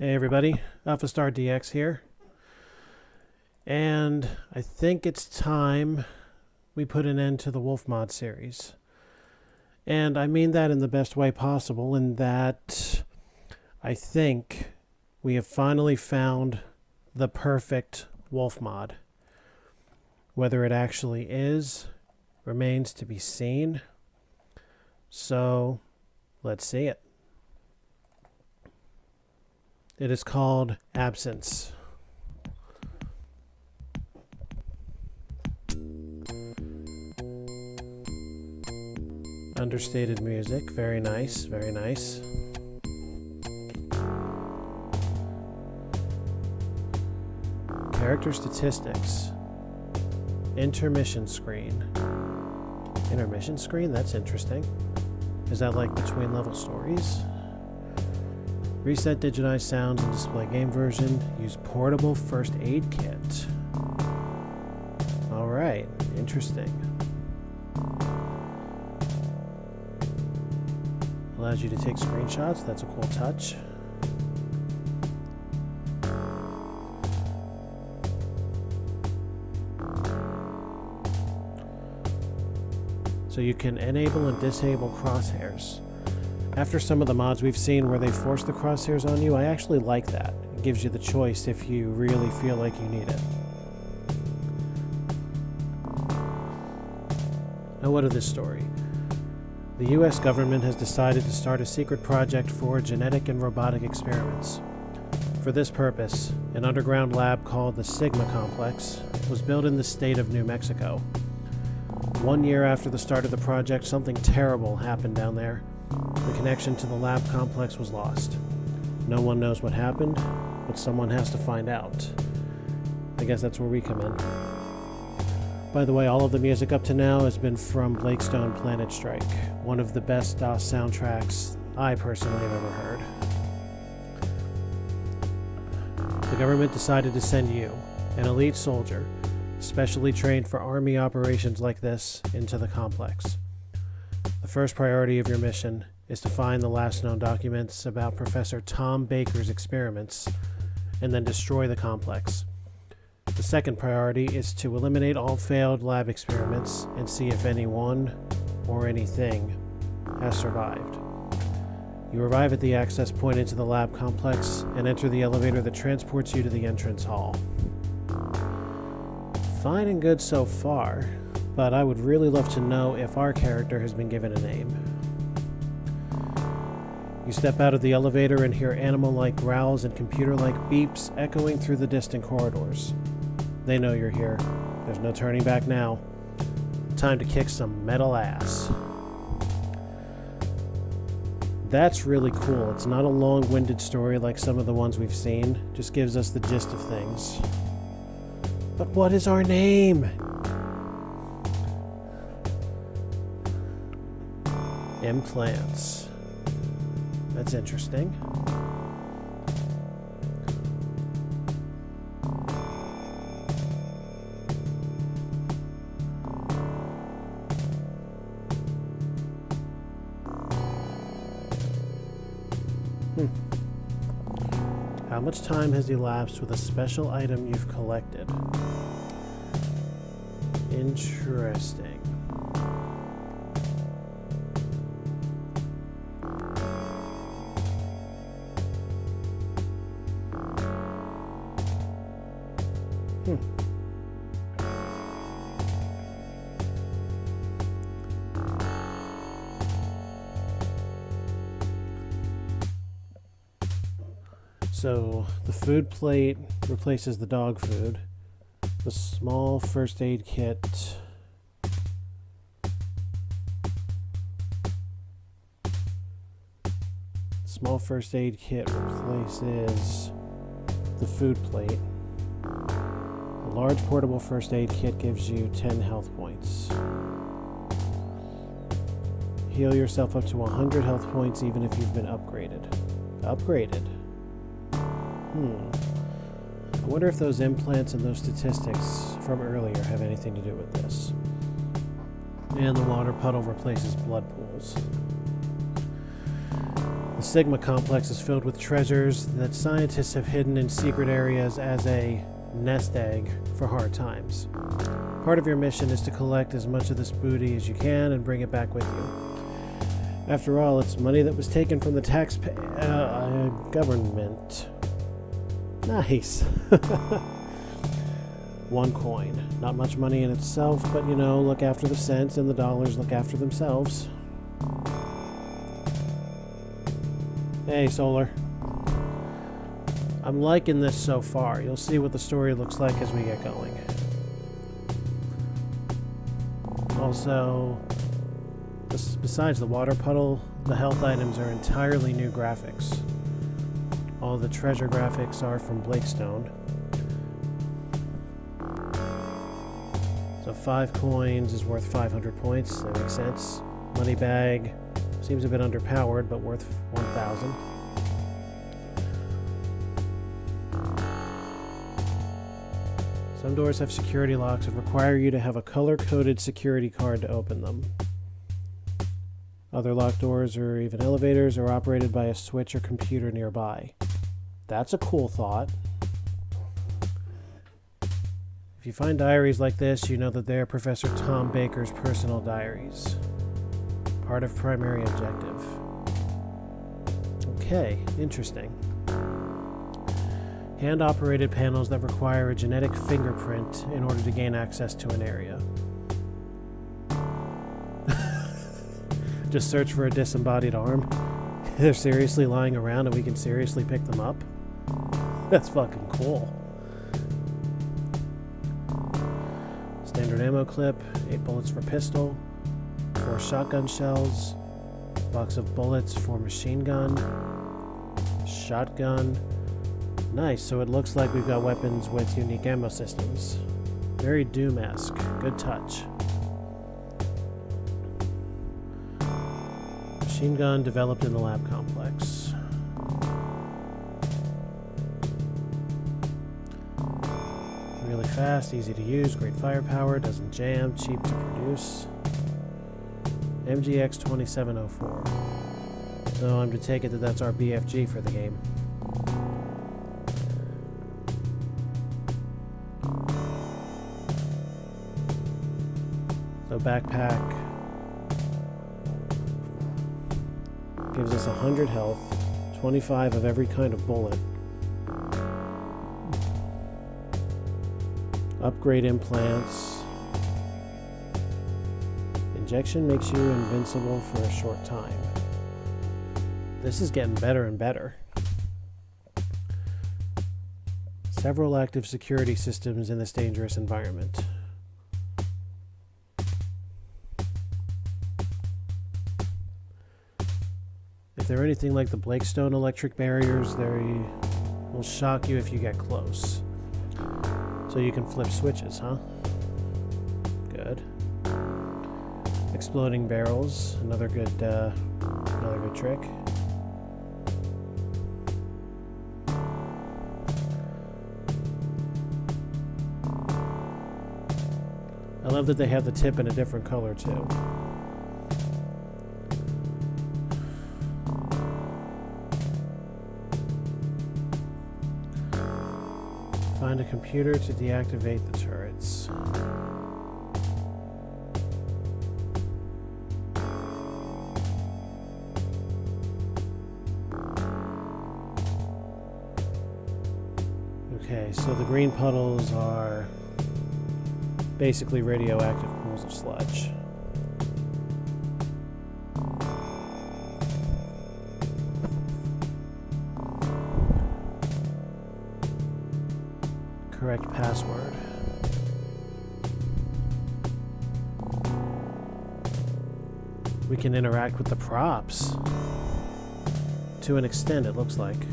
Hey everybody, AlphaStarDX here. And I think it's time we put an end to the WolfMod series. And I mean that in the best way possible, in that I think we have finally found the perfect WolfMod. Whether it actually is remains to be seen. So let's see it. It is called Absence. Understated music, very nice, very nice. Character statistics. Intermission screen. Intermission screen? That's interesting. Is that like between level stories? Reset digitized sounds and display game version. Use portable first aid kit. Alright, interesting. Allows you to take screenshots, that's a cool touch. So you can enable and disable crosshairs. After some of the mods we've seen where they force the crosshairs on you, I actually like that. It gives you the choice if you really feel like you need it. Now what of this story? The US government has decided to start a secret project for genetic and robotic experiments. For this purpose, an underground lab called the Sigma Complex was built in the state of New Mexico. 1 year after the start of the project, something terrible happened down there. The connection to the lab complex was lost. No one knows what happened, but someone has to find out. I guess that's where we come in. By the way, all of the music up to now has been from Blake Stone Planet Strike, one of the best DOS soundtracks I personally have ever heard. The government decided to send you, an elite soldier, specially trained for army operations like this, into the complex. The first priority of your mission is to find the last known documents about Professor Tom Baker's experiments and then destroy the complex. The second priority is to eliminate all failed lab experiments and see if anyone or anything has survived. You arrive at the access point into the lab complex and enter the elevator that transports you to the entrance hall. Fine and good so far, but I would really love to know if our character has been given a name. You step out of the elevator and hear animal-like growls and computer-like beeps echoing through the distant corridors. They know you're here. There's no turning back now. Time to kick some metal ass. That's really cool. It's not a long-winded story like some of the ones we've seen. Just gives us the gist of things. But what is our name? Implants. That's interesting. How much time has elapsed with a special item you've collected? Interesting. So the food plate replaces the dog food. The small first aid kit replaces the food plate. A large portable first aid kit gives you 10 health points. Heal yourself up to 100 health points even if you've been upgraded. I wonder if those implants and those statistics from earlier have anything to do with this. And the water puddle replaces blood pools. The The Sigma complex is filled with treasures that scientists have hidden in secret areas as a nest egg for hard times. Part of your mission is to collect as much of this booty as you can and bring it back with you. After all, it's money that was taken from the government. Nice. 1 coin. Not much money in itself, but you know, look after the cents and the dollars look after themselves. Hey, Solar. I'm liking this so far. You'll see what the story looks like as we get going. Also, besides the water puddle, the health items are entirely new graphics. All the treasure graphics are from Blakestone. So 5 coins is worth 500 points, that makes sense. Money bag seems a bit underpowered, but worth 1,000. Some doors have security locks and require you to have a color-coded security card to open them. Other locked doors or even elevators are operated by a switch or computer nearby. That's a cool thought. If you find diaries like this, you know that they are Professor Tom Baker's personal diaries. Part of primary objective. Okay, interesting. Hand-operated panels that require a genetic fingerprint in order to gain access to an area. Just search for a disembodied arm. They're seriously lying around and we can seriously pick them up? That's fucking cool. Standard ammo clip, 8 bullets for pistol, 4 shotgun shells, box of bullets for machine gun, shotgun. Nice, so it looks like we've got weapons with unique ammo systems. Very Doom-esque. Good touch. Machine gun developed in the lab complex. Really fast, easy to use, great firepower, doesn't jam, cheap to produce. MGX 2704. So I'm to take it that that's our BFG for the game. So backpack gives us 100 health, 25 of every kind of bullet. Upgrade implants. Injection makes you invincible for a short time. This is getting better and better. Several active security systems in this dangerous environment. If they're anything like the Blakestone electric barriers, they will shock you if you get close. So you can flip switches, huh? Good. Exploding barrels, another good trick. I love that they have the tip in a different color too. Find a computer to deactivate the turrets. Okay, so the green puddles are basically radioactive pools of sludge. Correct password. We can interact with the props. To an extent, it looks like.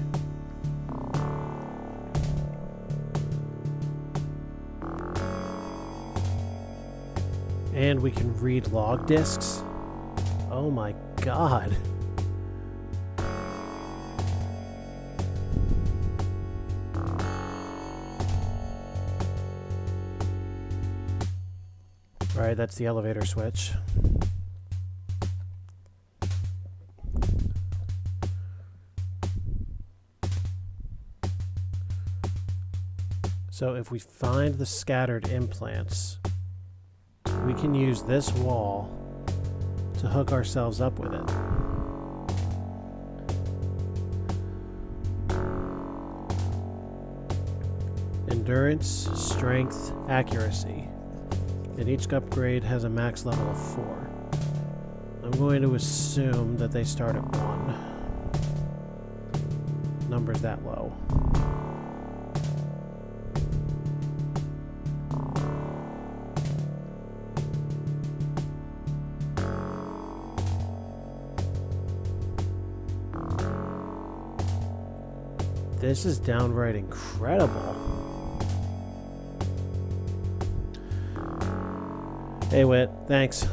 And we can read log discs. Oh my god. Alright, that's the elevator switch. So if we find the scattered implants, we can use this wall to hook ourselves up with it. Endurance, strength, accuracy. And each upgrade has a max level of 4. I'm going to assume that they start at 1. Number's that low. This is downright incredible. Hey Wit, thanks.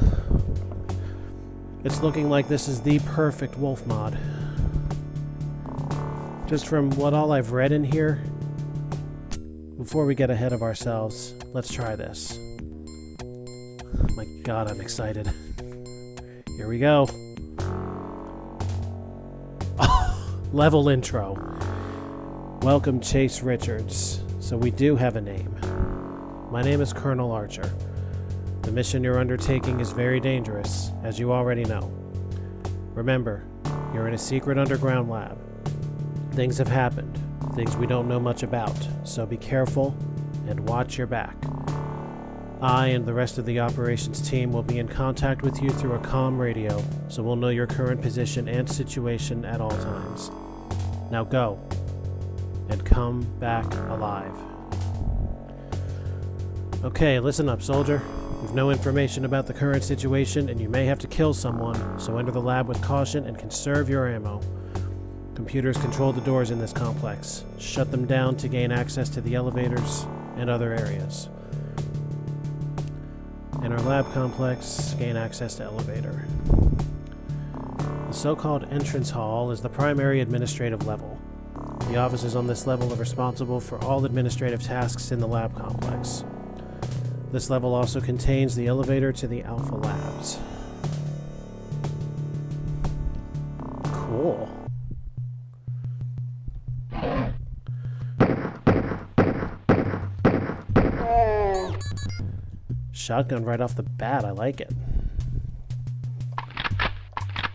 It's looking like this is the perfect WolfMod. Just from all I've read in here, before we get ahead of ourselves, let's try this. My god, I'm excited. Here we go. Level intro. Welcome, Chase Richards. So we do have a name. My name is Colonel Archer. The mission you're undertaking is very dangerous, as you already know. Remember, you're in a secret underground lab. Things have happened, things we don't know much about, so be careful and watch your back. I and the rest of the operations team will be in contact with you through a comm radio, so we'll know your current position and situation at all times. Now go, and come back alive. Okay, listen up, soldier. We've no information about the current situation, and you may have to kill someone, so enter the lab with caution and conserve your ammo. Computers control the doors in this complex. Shut them down to gain access to the elevators and other areas. In our lab complex, gain access to elevator. The so-called entrance hall is the primary administrative level. The officers on this level are responsible for all administrative tasks in the lab complex. This level also contains the elevator to the Alpha Labs. Cool. Shotgun right off the bat, I like it.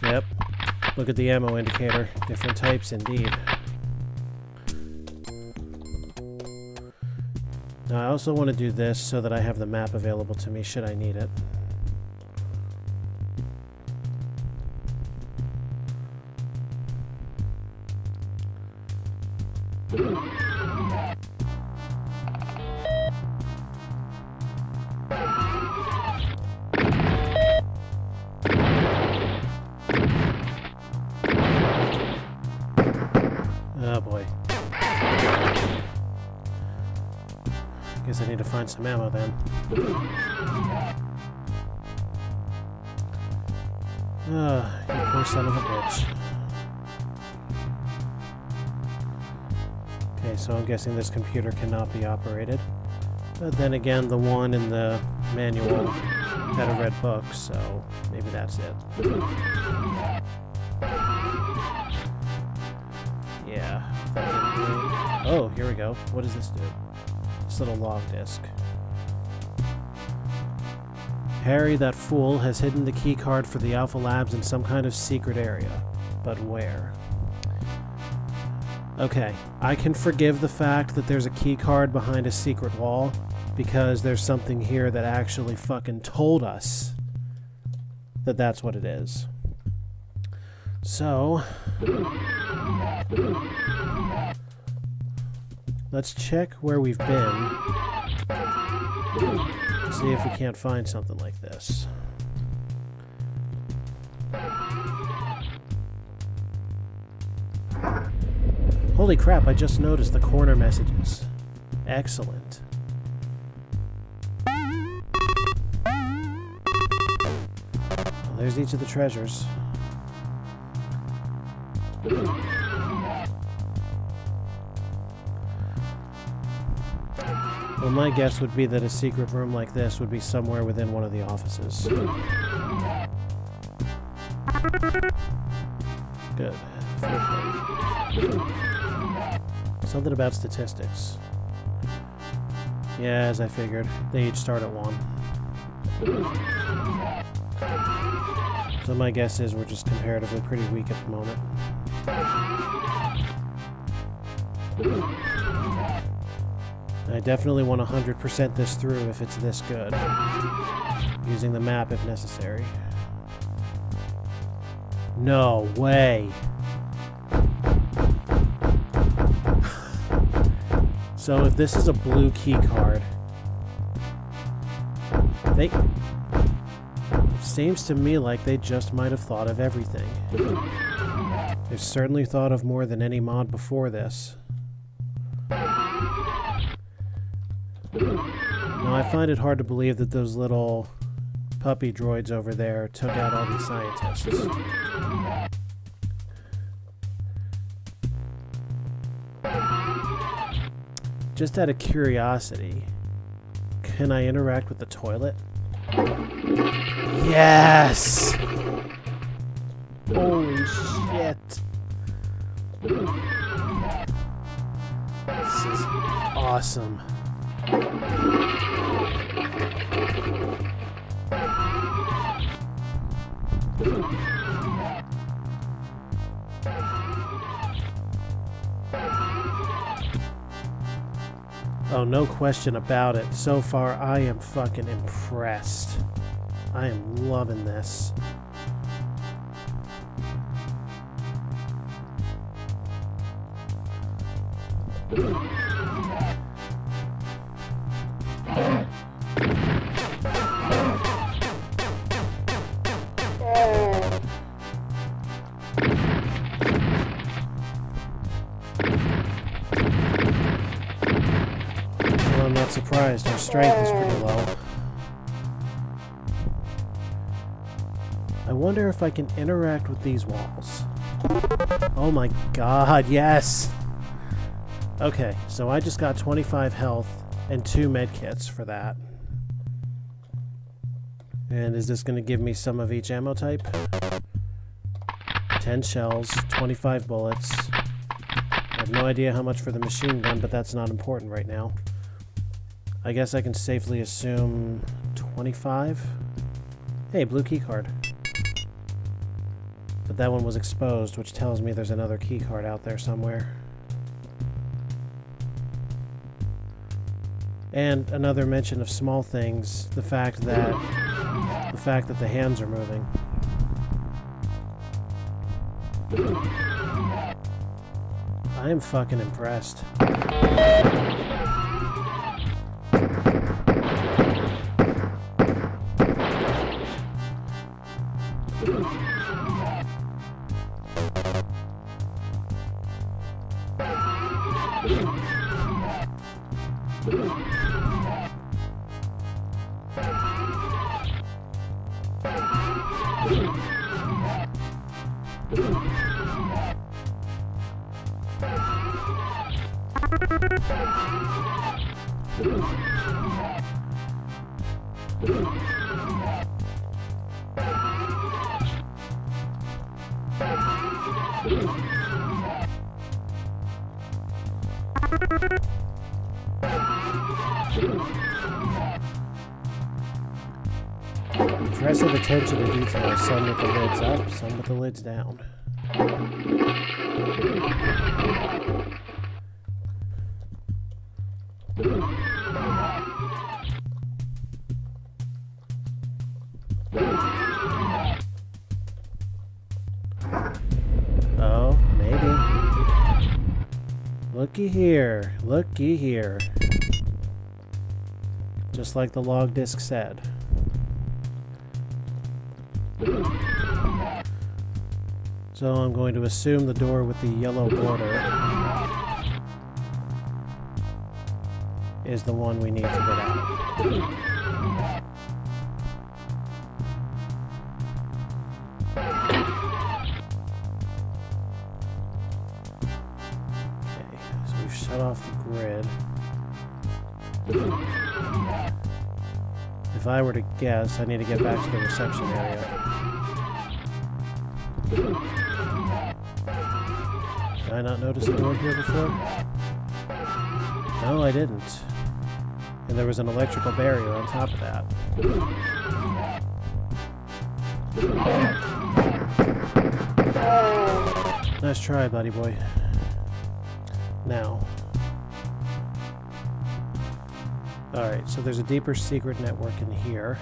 Yep. Look at the ammo indicator. Different types indeed. Now I also want to do this so that I have the map available to me should I need it. Oh boy. Guess I need to find some ammo then. You poor son of a bitch. Okay, so I'm guessing this computer cannot be operated. But then again, the one in the manual had a red book, so maybe that's it. Yeah. Oh, here we go. What does this do? This little log disk. Harry, that fool, has hidden the key card for the Alpha Labs in some kind of secret area. But where? Okay, I can forgive the fact that there's a key card behind a secret wall, because there's something here that actually fucking told us that that's what it is. So, let's check where we've been. See if we can't find something like this. Holy crap, I just noticed the corner messages. Excellent. Well, there's each of the treasures. Well, my guess would be that a secret room like this would be somewhere within one of the offices. Good. Something about statistics. Yeah, as I figured. They each start at 1. So my guess is we're just comparatively pretty weak at the moment. I definitely want to 100% this through if it's this good. Using the map if necessary. No way! So if this is a blue key card, it seems to me like they just might have thought of everything. They've certainly thought of more than any mod before this. Now I find it hard to believe that those little puppy droids over there took out all these scientists. Just out of curiosity, can I interact with the toilet? Yes! Holy shit! This is awesome. Oh, no question about it. So far, I am fucking impressed. I am loving this. Well, I'm not surprised. Our strength is pretty low. I wonder if I can interact with these walls. Oh my god, yes! Okay, so I just got 25 health and 2 medkits for that. And is this going to give me some of each ammo type? 10 shells, 25 bullets. I have no idea how much for the machine gun, but that's not important right now. I guess I can safely assume 25? Hey, blue key card. But that one was exposed, which tells me there's another key card out there somewhere. And another mention of small things, the fact that the hands are moving. I am fucking impressed. Impressive attention to detail, some with the lids up, some with the lids down. Oh, maybe. Looky here, looky here. Just like the log disk said. So I'm going to assume the door with the yellow border is the one we need to get out. Okay, so we've shut off the grid. If I were to guess, I need to get back to the reception area. Did I not notice a door here before? No, I didn't. And there was an electrical barrier on top of that. Nice try, buddy boy. Now. Alright, so there's a deeper secret network in here.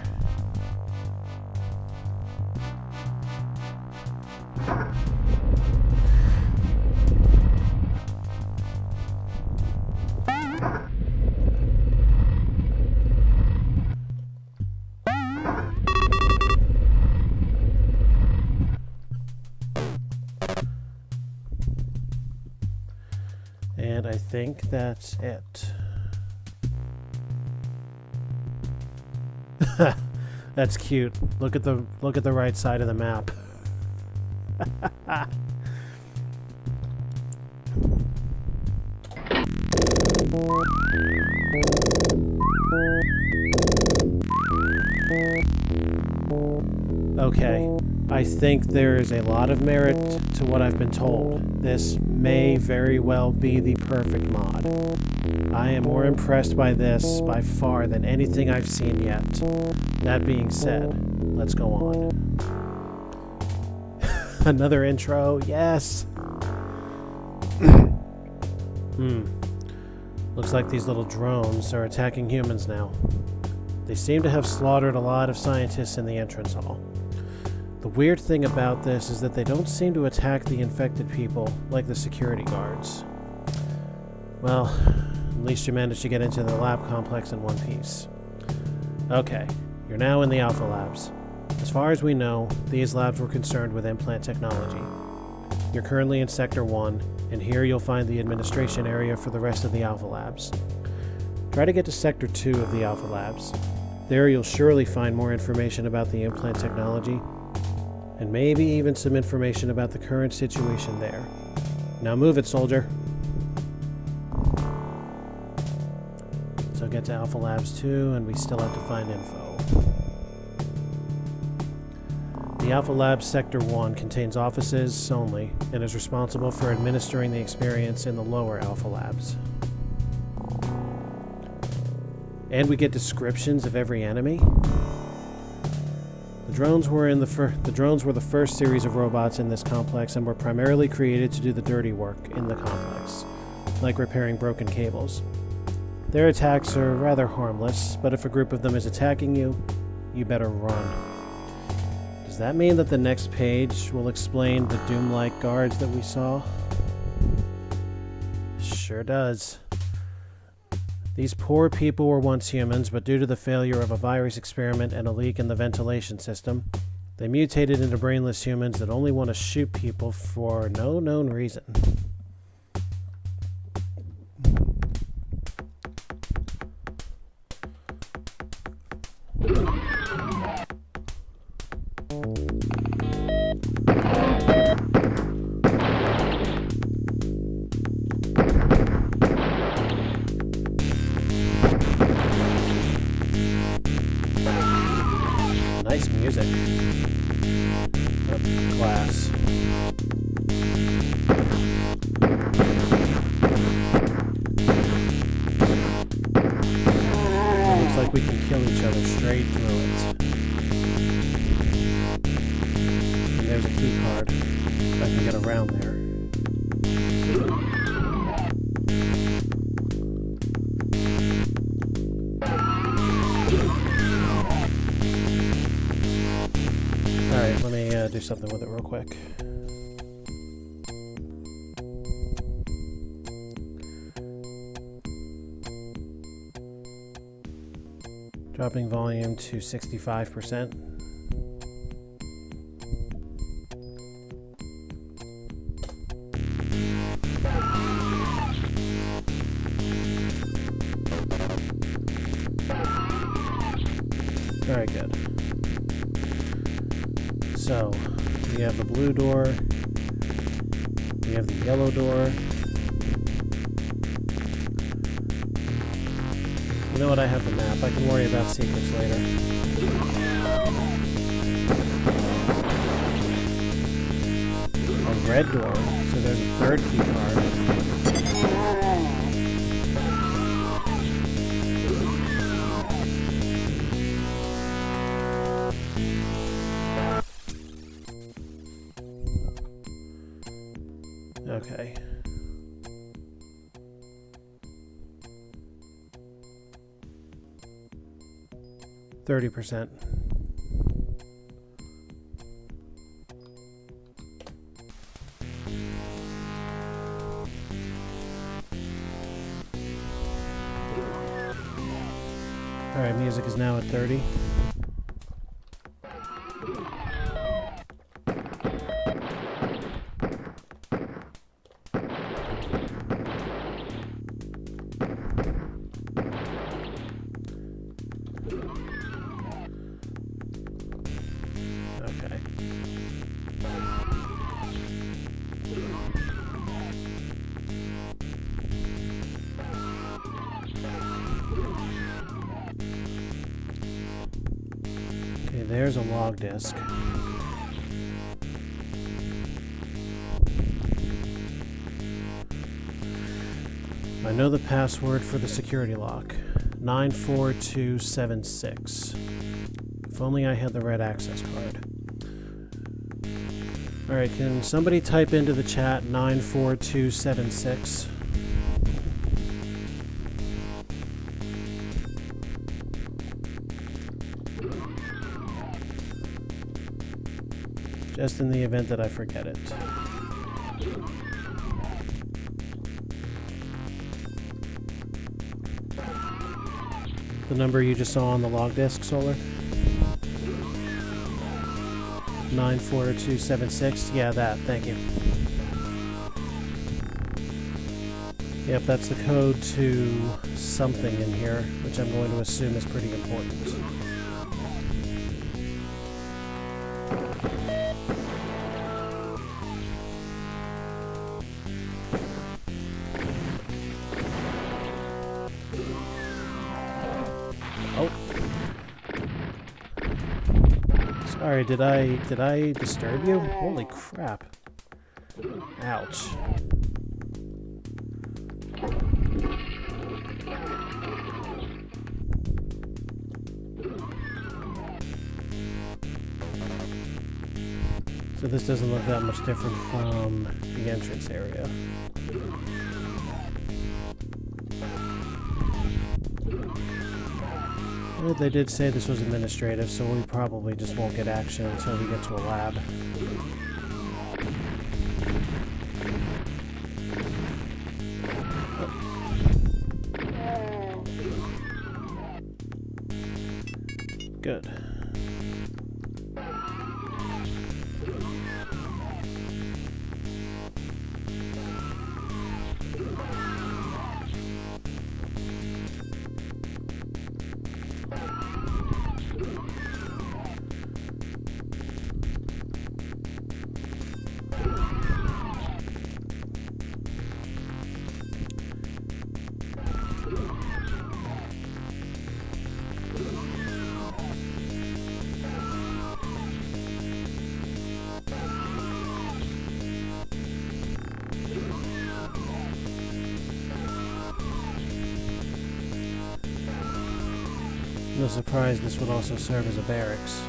And I think that's it. That's cute. Look at the right side of the map. Okay, I think there is a lot of merit to what I've been told. This may very well be the perfect mod. I am more impressed by this by far than anything I've seen yet. That being said, let's go on. Another intro, yes! Looks like these little drones are attacking humans now. They seem to have slaughtered a lot of scientists in the entrance hall. The weird thing about this is that they don't seem to attack the infected people like the security guards. Well, at least you managed to get into the lab complex in one piece. Okay, you're now in the Alpha Labs. As far as we know, these labs were concerned with implant technology. You're currently in Sector 1, and here you'll find the administration area for the rest of the Alpha Labs. Try to get to Sector 2 of the Alpha Labs. There you'll surely find more information about the implant technology, and maybe even some information about the current situation there. Now move it, soldier. So get to Alpha Labs 2, and we still have to find info. The Alpha Labs Sector 1 contains offices only, and is responsible for administering the experience in the lower Alpha Labs. And we get descriptions of every enemy? The drones were the first series of robots in this complex and were primarily created to do the dirty work in the complex, like repairing broken cables. Their attacks are rather harmless, but if a group of them is attacking you, you better run. Does that mean that the next page will explain the Doom-like guards that we saw? Sure does. These poor people were once humans, but due to the failure of a virus experiment and a leak in the ventilation system, they mutated into brainless humans that only want to shoot people for no known reason. Nice music. Of class. It looks like we can kill each other straight through it. And there's a key card. If I can get around there. Alright, let me do something with it real quick. Dropping volume to 65%. Very good. So, we have the blue door, we have the yellow door. You know what, I have the map. I can worry about secrets later. A red door, so there's a third key card. Okay. %. Alright, music is now at 30. Okay. Okay, there's a log disk. I know the password for the security lock. 94276. If only I had the red access card. Alright, can somebody type into the chat 94276? Just in the event that I forget it. The number you just saw on the log disk, Solar? 94276. Yeah, that. Thank you. Yep, that's the code to something in here, which I'm going to assume is pretty important. Sorry, did I disturb you? Holy crap. Ouch. So this doesn't look that much different from the entrance area. Well, they did say this was administrative, so we probably just won't get action until we get to a lab. Good. No surprise this would also serve as a barracks.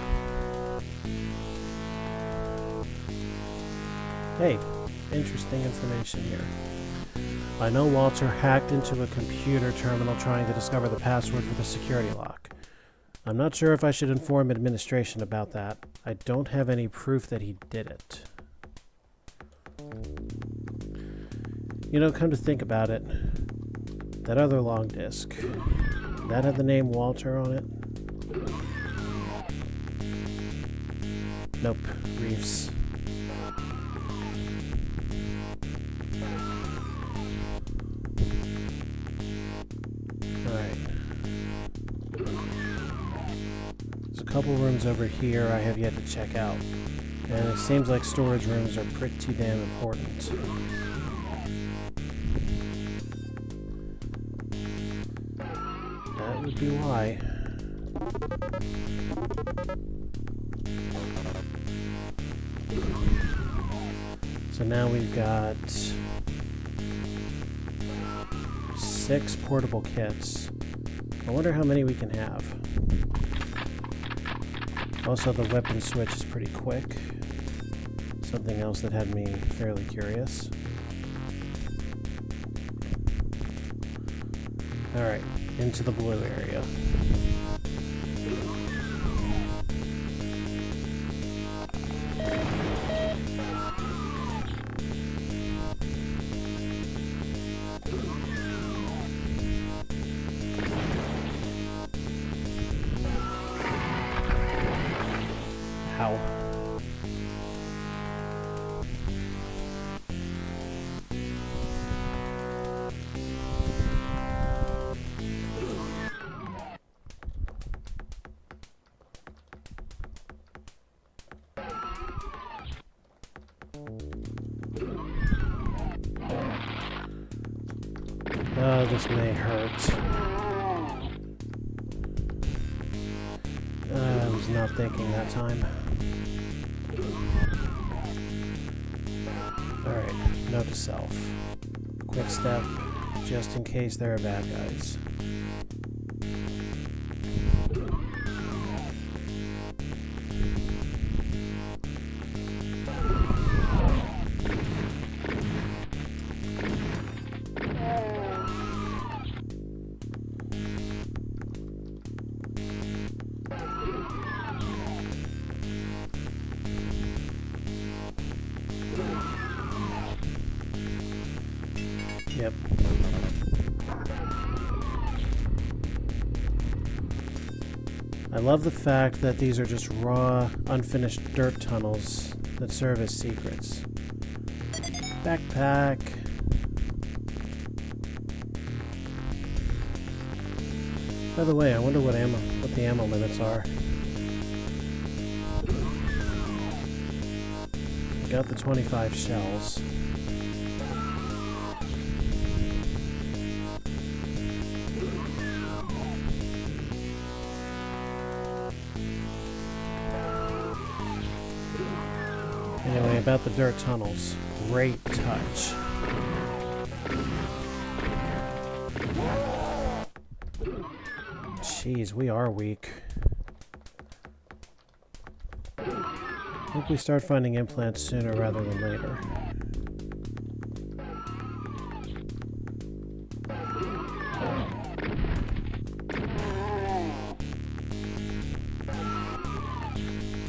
Hey, interesting information here. I know Walter hacked into a computer terminal trying to discover the password for the security lock. I'm not sure if I should inform administration about that. I don't have any proof that he did it. You know, come to think about it, that other long disk, that had the name Walter on it? Nope, Reeves. Alright. There's a couple rooms over here I have yet to check out. And it seems like storage rooms are pretty damn important. That would be why. So now we've got 6 portable kits. I wonder how many we can have. Also, the weapon switch is pretty quick. Something else that had me fairly curious. Alright, into the blue area. Ow. Oh, this may hurt. I was not thinking that time. Alright, note to self. Quick step, just in case there are bad guys. Yep. I love the fact that these are just raw, unfinished dirt tunnels that serve as secrets. Backpack. By the way, I wonder what the ammo limits are. I got the 25 shells. Anyway, about the dirt tunnels. Great touch. Jeez, we are weak. Hope we start finding implants sooner rather than later.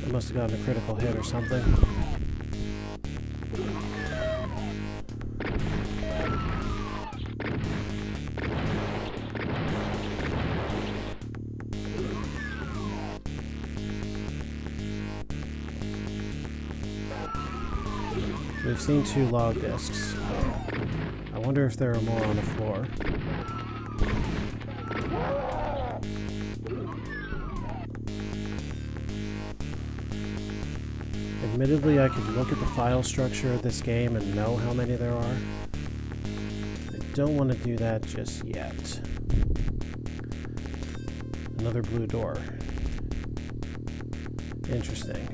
I must have gotten a critical hit or something. We've seen 2 log discs. I wonder if there are more on the floor. Admittedly, I could look at the file structure of this game and know how many there are. I don't want to do that just yet. Another blue door. Interesting.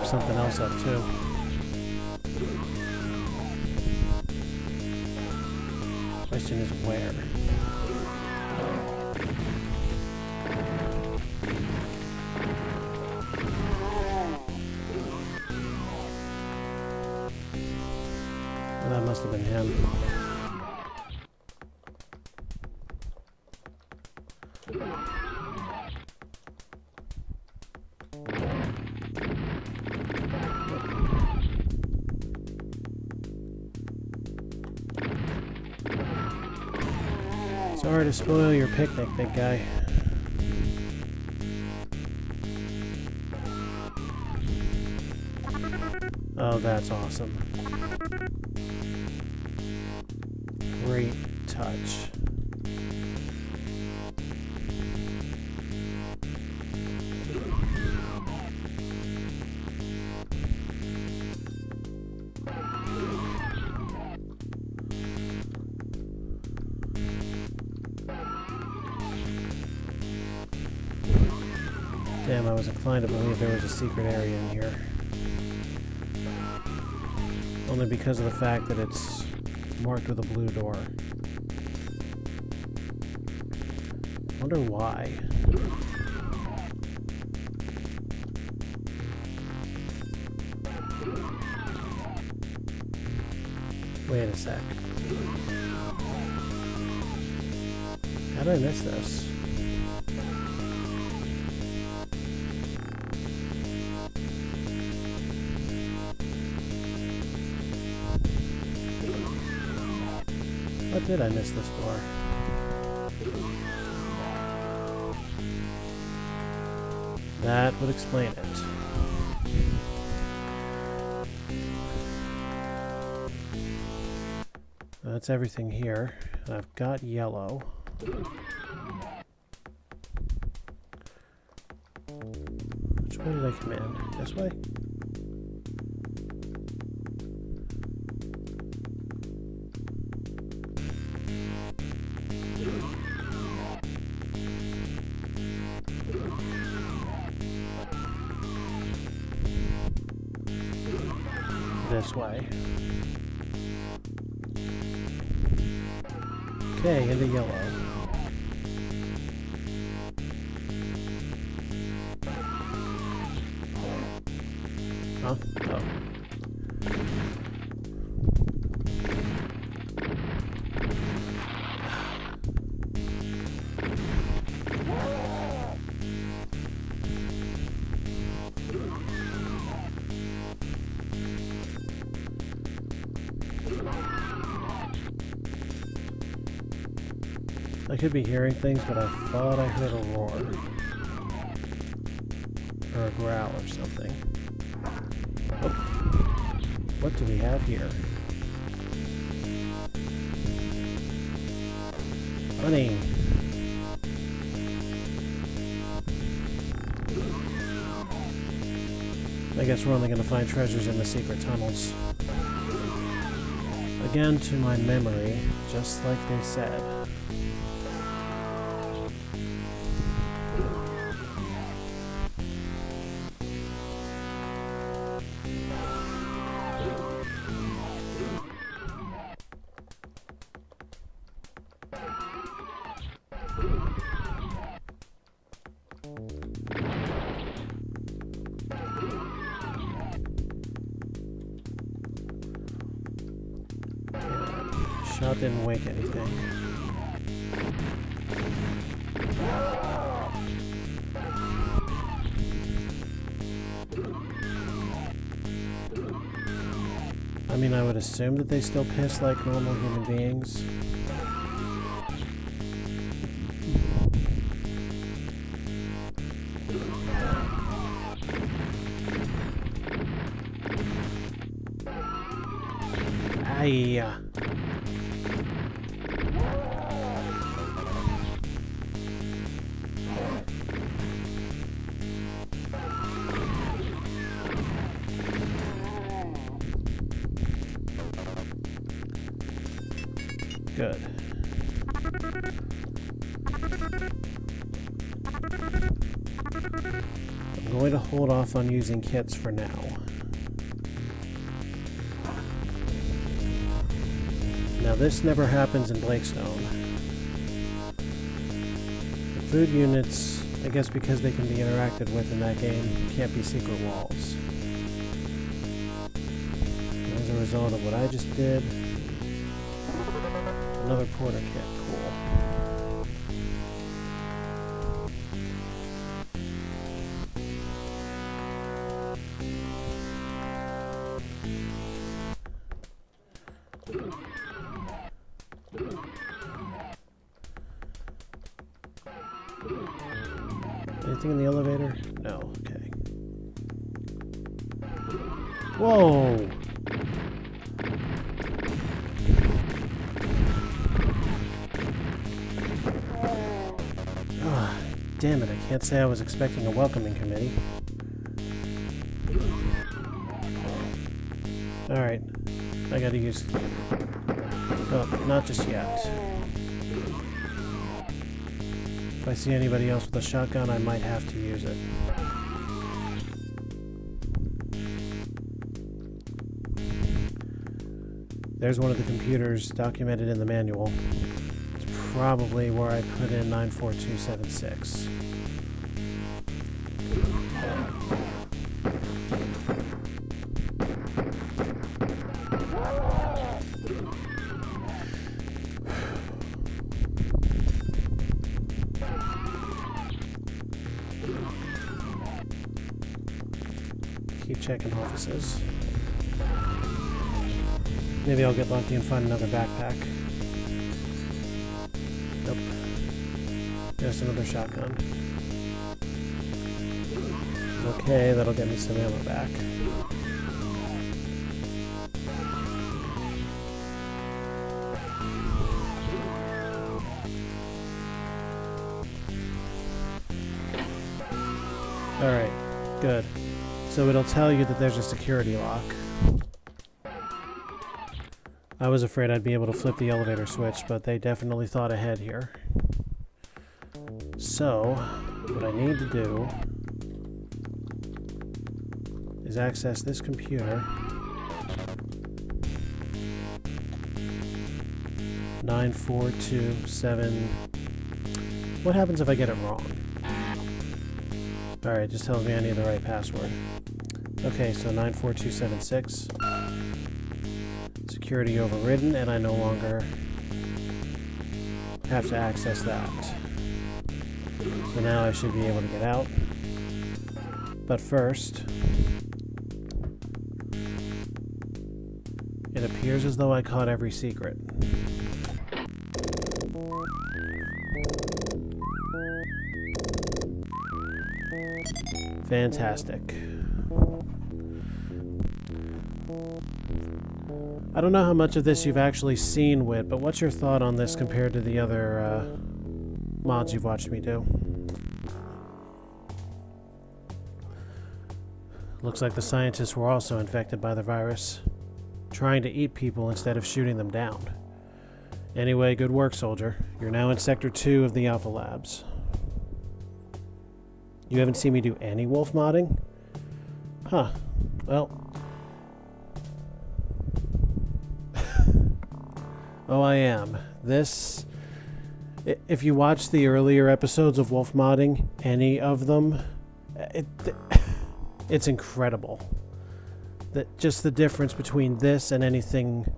Something else up too. Question is where? Well, that must have been him. Sorry to spoil your picnic, big guy. Oh, that's awesome. Great touch. Damn, I was inclined to believe there was a secret area in here. Only because of the fact that it's marked with a blue door. Wonder why. Wait a sec. How did I miss this? What did I miss this for? That would explain it. That's everything here. I've got yellow. Which way did I come in? This way? This way. Okay, into yellow. Huh? Oh. I could be hearing things, but I thought I heard a roar. Or a growl or something. Oh. What do we have here? Honey! I guess we're only going to find treasures in the secret tunnels. Again, to my memory, just like they said. Shot didn't wake anything. I mean, I would assume that they still piss like normal human beings. Aye. Good. I'm going to hold off on using kits for now. Now this never happens in Blakestone. The food units, I guess because they can be interacted with in that game, can't be secret walls. As a result of what I just did, another porter kit, cool. Anything in the elevator? No, okay. Whoa! Damn it, I can't say I was expecting a welcoming committee. Alright, I gotta use... Oh, not just yet. If I see anybody else with a shotgun, I might have to use it. There's one of the computers documented in the manual. It's probably where I put in 94276. Keep checking offices. Maybe I'll get lucky and find another backpack. Nope. Just another shotgun. Okay, that'll get me some ammo back. Alright, good. So it'll tell you that there's a security lock. I was afraid I'd be able to flip the elevator switch, but they definitely thought ahead here. So, what I need to do is access this computer. 9427. What happens if I get it wrong? Alright, it just tells me I need the right password. Okay, so 94276. Security overridden, and I no longer have to access that. So now I should be able to get out. But first, it appears as though I caught every secret. Fantastic. I don't know how much of this you've actually seen, Wit, but what's your thought on this compared to the other mods you've watched me do? Looks like the scientists were also infected by the virus, trying to eat people instead of shooting them down. Anyway, good work, soldier. You're now in Sector 2 of the Alpha Labs. You haven't seen me do any wolf modding? Huh. Well... Oh, I am. This... If you watch the earlier episodes of wolf modding, any of them, it's incredible. Just the difference between this and anything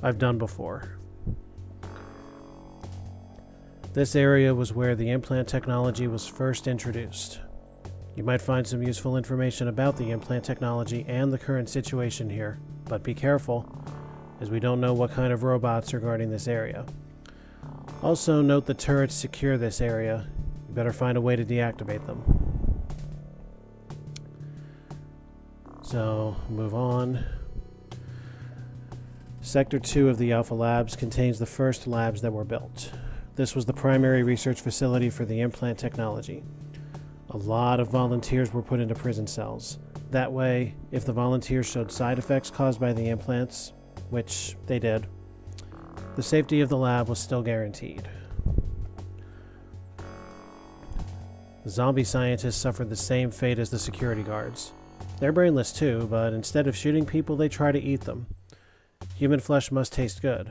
I've done before. This area was where the implant technology was first introduced. You might find some useful information about the implant technology and the current situation here, but be careful, as we don't know what kind of robots are guarding this area. Also, note the turrets secure this area. You better find a way to deactivate them. So, move on. Sector 2 of the Alpha Labs contains the first labs that were built. This was the primary research facility for the implant technology. A lot of volunteers were put into prison cells. That way, if the volunteers showed side effects caused by the implants, which they did, the safety of the lab was still guaranteed. The zombie scientists suffered the same fate as the security guards. They're brainless too, but instead of shooting people, they try to eat them. Human flesh must taste good.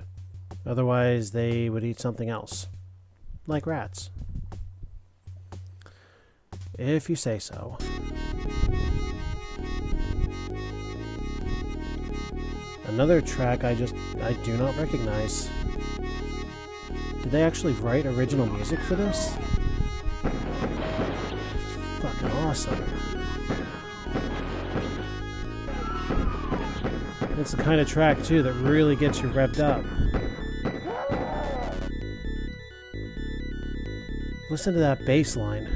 Otherwise, they would eat something else. Like rats. If you say so. Another track I do not recognize. Did they actually write original music for this? Fucking awesome. It's the kind of track, too, that really gets you revved up. Listen to that bass line.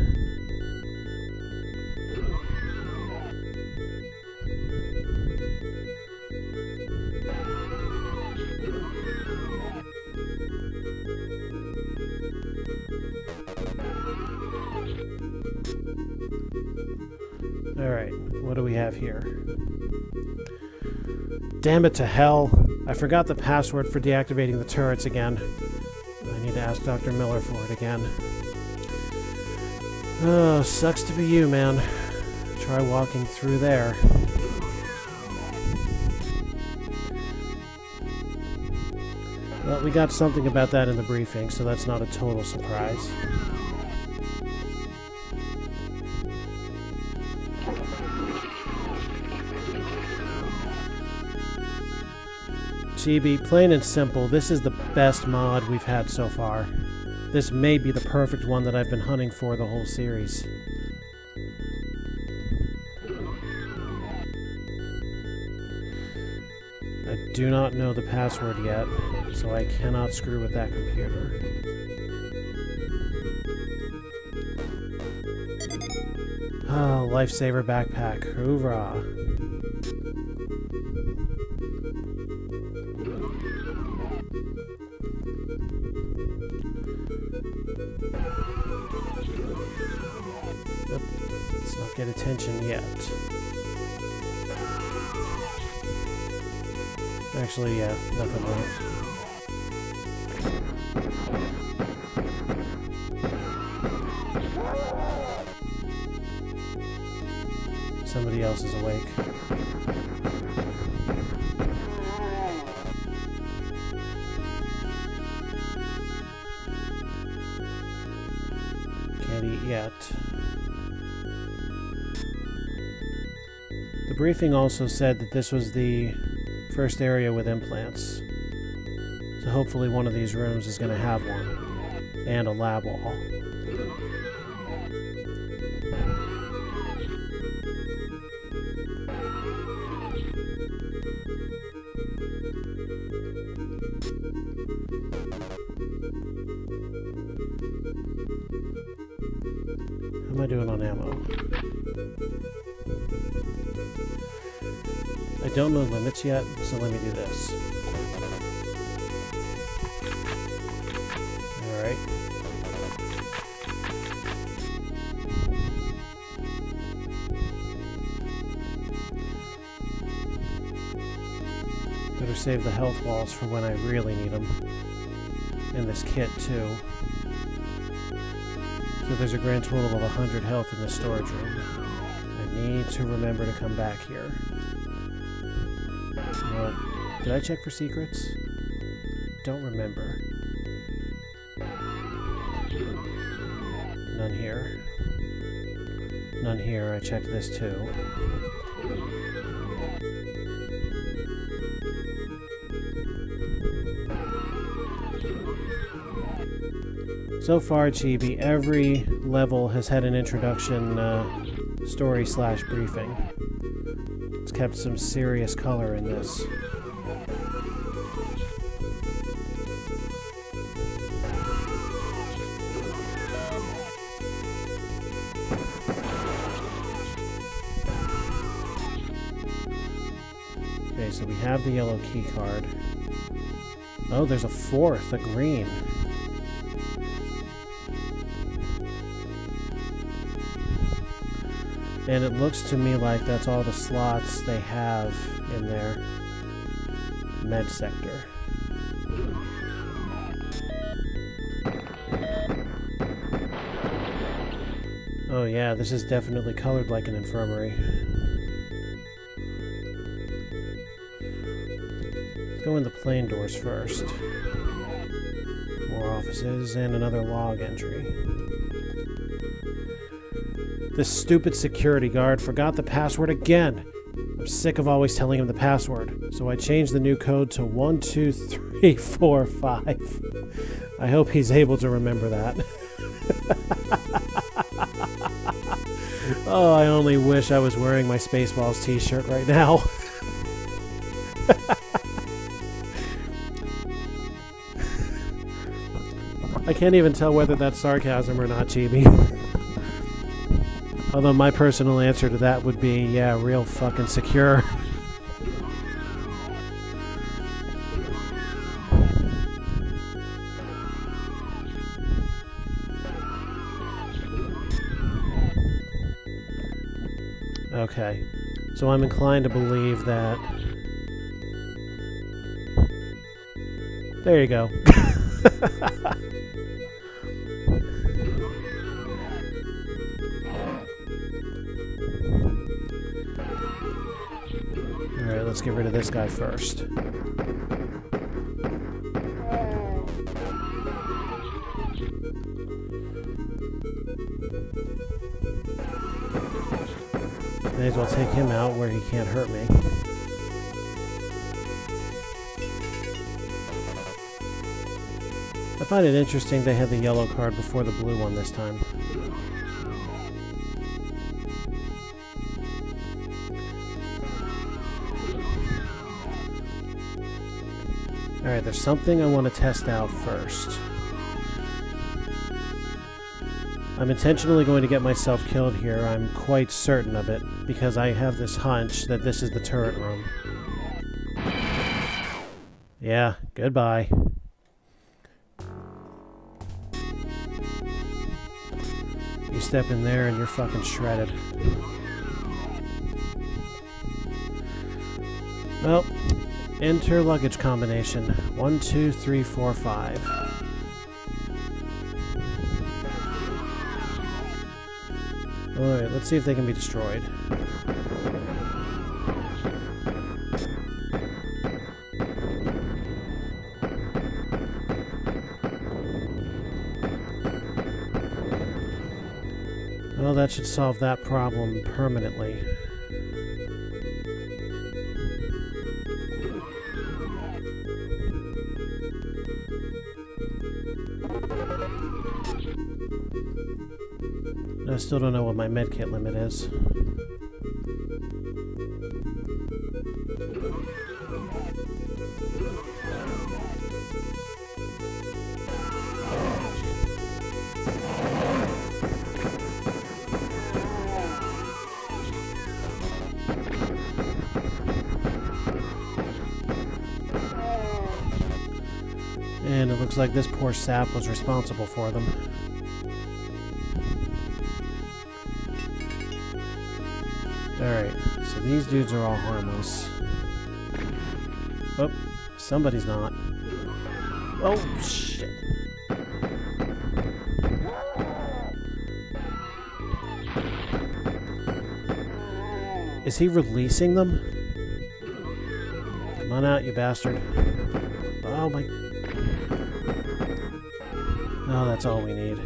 Alright, what do we have here? Damn it to hell! I forgot the password for deactivating the turrets again. I need to ask Dr. Miller for it again. Oh, sucks to be you, man. Try walking through there. Well, we got something about that in the briefing, so that's not a total surprise. GB, plain and simple, this is the best mod we've had so far. This may be the perfect one that I've been hunting for the whole series. I do not know the password yet, so I cannot screw with that computer. Oh, lifesaver backpack. Hoorah! Let's not get attention yet. Actually, yeah, nothing left. Somebody else is awake. Can't eat yet. The briefing also said that this was the first area with implants. So hopefully one of these rooms is going to have one. And a lab wall. How am I doing on ammo? I don't know limits yet, so let me do this. Alright. Better save the health walls for when I really need them. And this kit, too. So there's a grand total of 100 health in the storage room. I need to remember to come back here. Did I check for secrets? Don't remember. None here. None here. I checked this too. So far, Chibi, every level has had an introduction story/briefing. It's kept some serious color in this. Okay, so we have the yellow key card. Oh, there's a fourth, a green. And it looks to me like that's all the slots they have in their med sector. Oh yeah, this is definitely colored like an infirmary. Let's go in the plain doors first. More offices and another log entry. This stupid security guard forgot the password again. I'm sick of always telling him the password, so I changed the new code to 12345. I hope he's able to remember that. Oh, I only wish I was wearing my Spaceballs t-shirt right now. I can't even tell whether that's sarcasm or not, Chibi. Although my personal answer to that would be, yeah, real fucking secure. Okay, so I'm inclined to believe that... There you go. Alright, let's get rid of this guy first. May as well take him out where he can't hurt me. I find it interesting they had the yellow card before the blue one this time. Alright, there's something I want to test out first. I'm intentionally going to get myself killed here, I'm quite certain of it, because I have this hunch that this is the turret room. Yeah, goodbye. You step in there and you're fucking shredded. Well, enter luggage combination 1, 2, 3, 4, 5. Alright, let's see if they can be destroyed. Well, that should solve that problem permanently. I still don't know what my medkit limit is. And it looks like this poor sap was responsible for them. Alright, so these dudes are all harmless. Oh, somebody's not. Oh, shit. Is he releasing them? Come on out, you bastard. Oh my... Oh, that's all we need.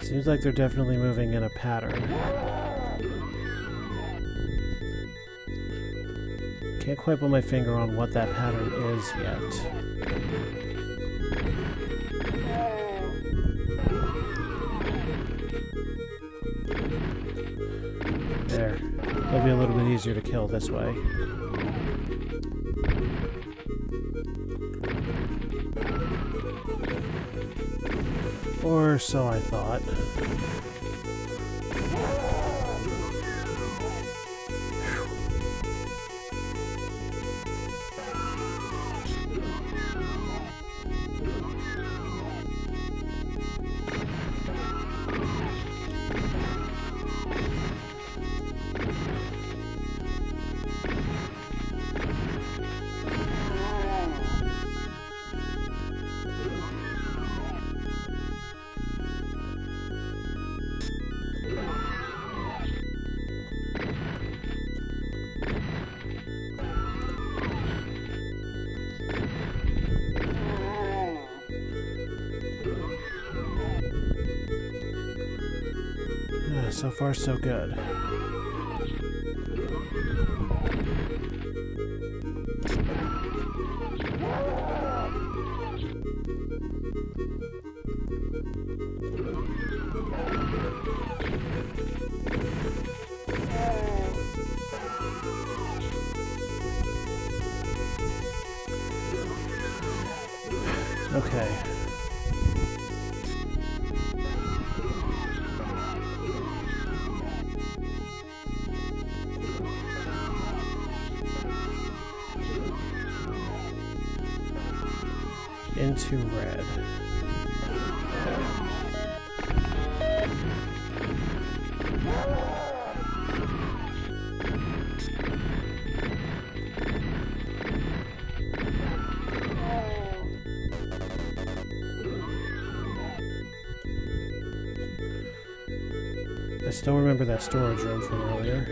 Seems like they're definitely moving in a pattern. Can't quite put my finger on what that pattern is yet. There. It'll be a little bit easier to kill this way. Or so I thought. So far, so good. Okay. Into red. I still remember that storage room from earlier.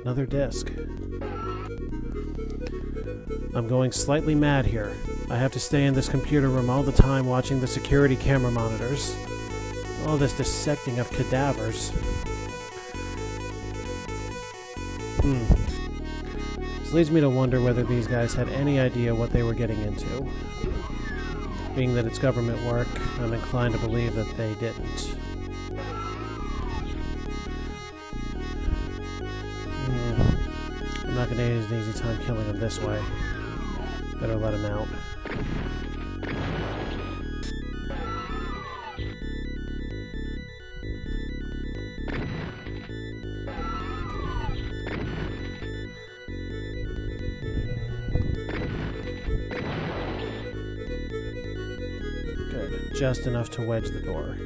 Another disc. I'm going slightly mad here. I have to stay in this computer room all the time watching the security camera monitors. All this dissecting of cadavers. This leads me to wonder whether these guys had any idea what they were getting into. Being that it's government work, I'm inclined to believe that they didn't. I'm not going to have an easy time killing him this way. Better let him out. Good. Just enough to wedge the door.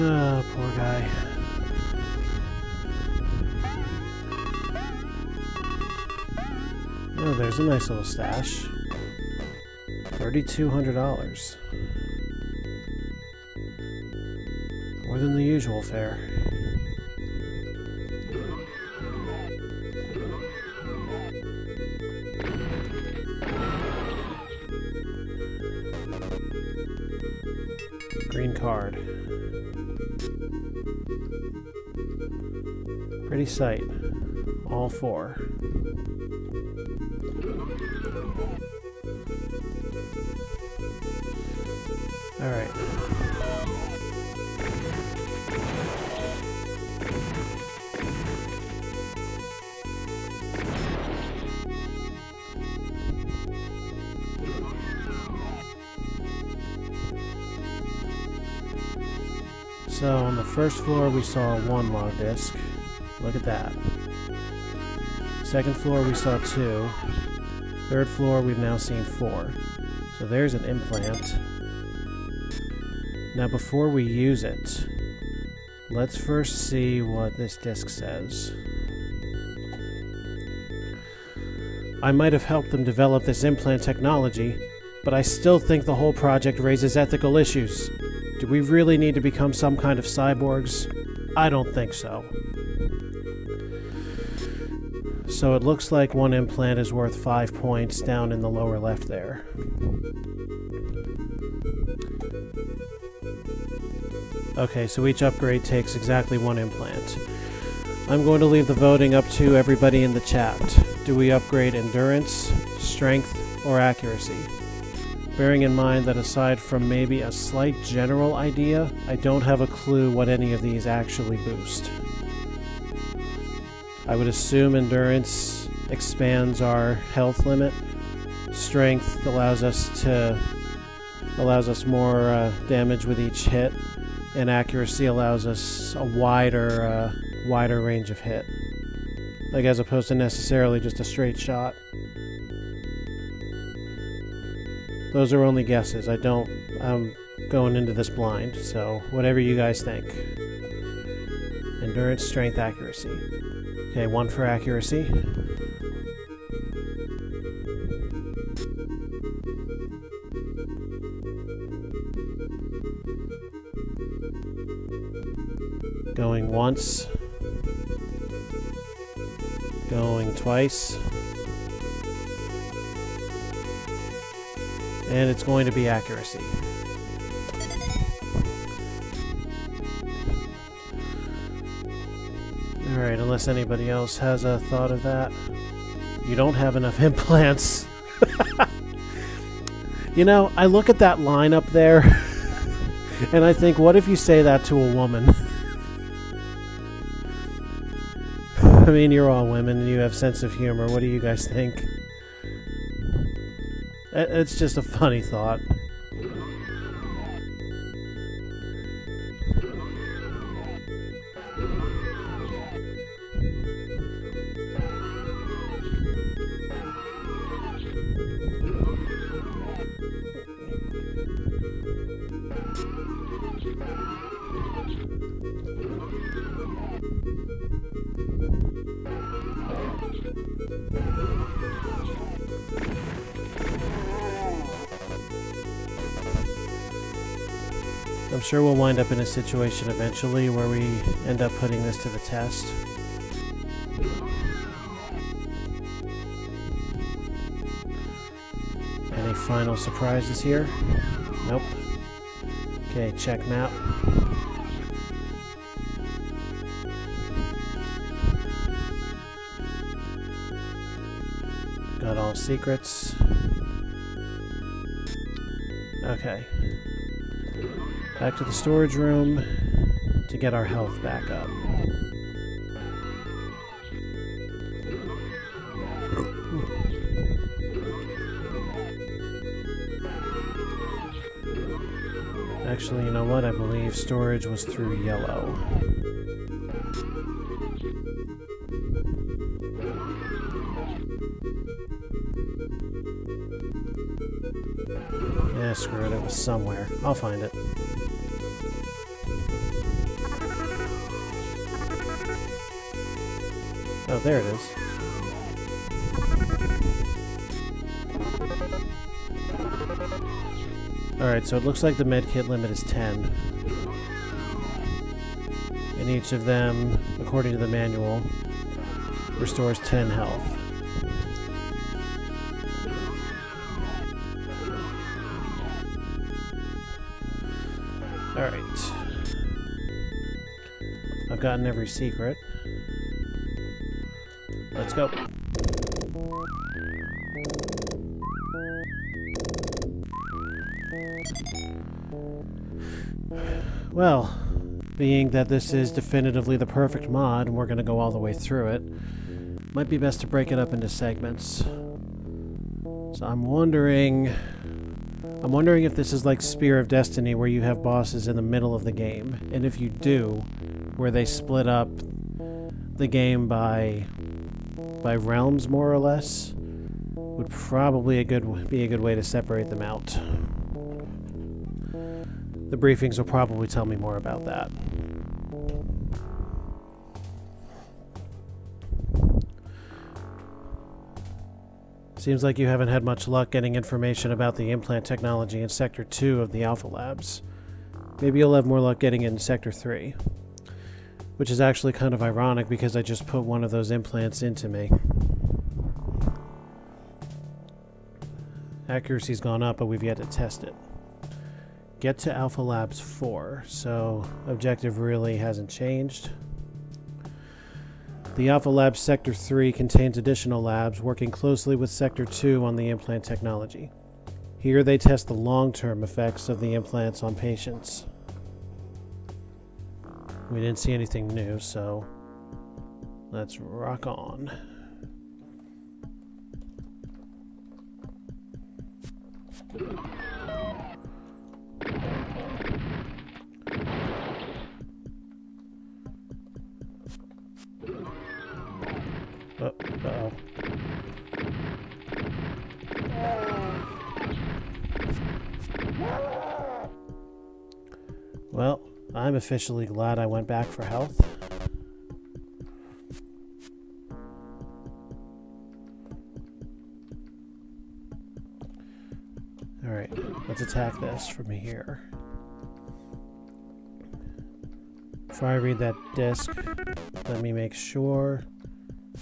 Ah, poor guy. Oh, there's a nice little stash. $3,200. More than the usual fare. Green card. Pretty sight. All four. Alright. So on the first floor we saw one log disc. Look at that. Second floor we saw 2. Third floor we've now seen 4. So there's an implant. Now before we use it, let's first see what this disc says. I might have helped them develop this implant technology, but I still think the whole project raises ethical issues. Do we really need to become some kind of cyborgs? I don't think so. So it looks like one implant is worth 5 points down in the lower left there. Okay, so each upgrade takes exactly 1 implant. I'm going to leave the voting up to everybody in the chat. Do we upgrade endurance, strength, or accuracy? Bearing in mind that aside from maybe a slight general idea, I don't have a clue what any of these actually boost. I would assume endurance expands our health limit. Strength allows us to allows us more damage with each hit, and accuracy allows us a wider range of hit, like as opposed to necessarily just a straight shot. Those are only guesses. I'm going into this blind, so whatever you guys think. Endurance, strength, accuracy. Okay, 1 for accuracy. Going once. Going twice. And it's going to be accuracy. Alright, unless anybody else has a thought of that. You don't have enough implants. You know, I look at that line up there, and I think, what if you say that to a woman? I mean, you're all women, and you have sense of humor. What do you guys think? It's just a funny thought. I'm sure we'll wind up in a situation eventually where we end up putting this to the test. Any final surprises here? Nope. Okay, check map. Got all secrets. Okay. Back to the storage room to get our health back up. Actually, you know what? I believe storage was through yellow. Yeah, screw it. It was somewhere. I'll find it. Oh, there it is. Alright, so it looks like the medkit limit is 10. And each of them, according to the manual, restores 10 health. Alright. I've gotten every secret. Let's go. Well, being that this is definitively the perfect mod, and we're going to go all the way through it, might be best to break it up into segments. So I'm wondering if this is like Spear of Destiny, where you have bosses in the middle of the game, and if you do, where they split up the game by realms, more or less, would probably be a good way to separate them out. The briefings will probably tell me more about that. Seems like you haven't had much luck getting information about the implant technology in Sector 2 of the Alpha Labs. Maybe you'll have more luck getting it in Sector 3. Which is actually kind of ironic because I just put one of those implants into me. Accuracy's gone up, but we've yet to test it. Get to Alpha Labs 4, so objective really hasn't changed. The Alpha Labs Sector 3 contains additional labs working closely with Sector 2 on the implant technology. Here they test the long-term effects of the implants on patients. We didn't see anything new, so let's rock on. Well, I'm officially glad I went back for health. Alright, let's attack this from here. Before I read that disc, let me make sure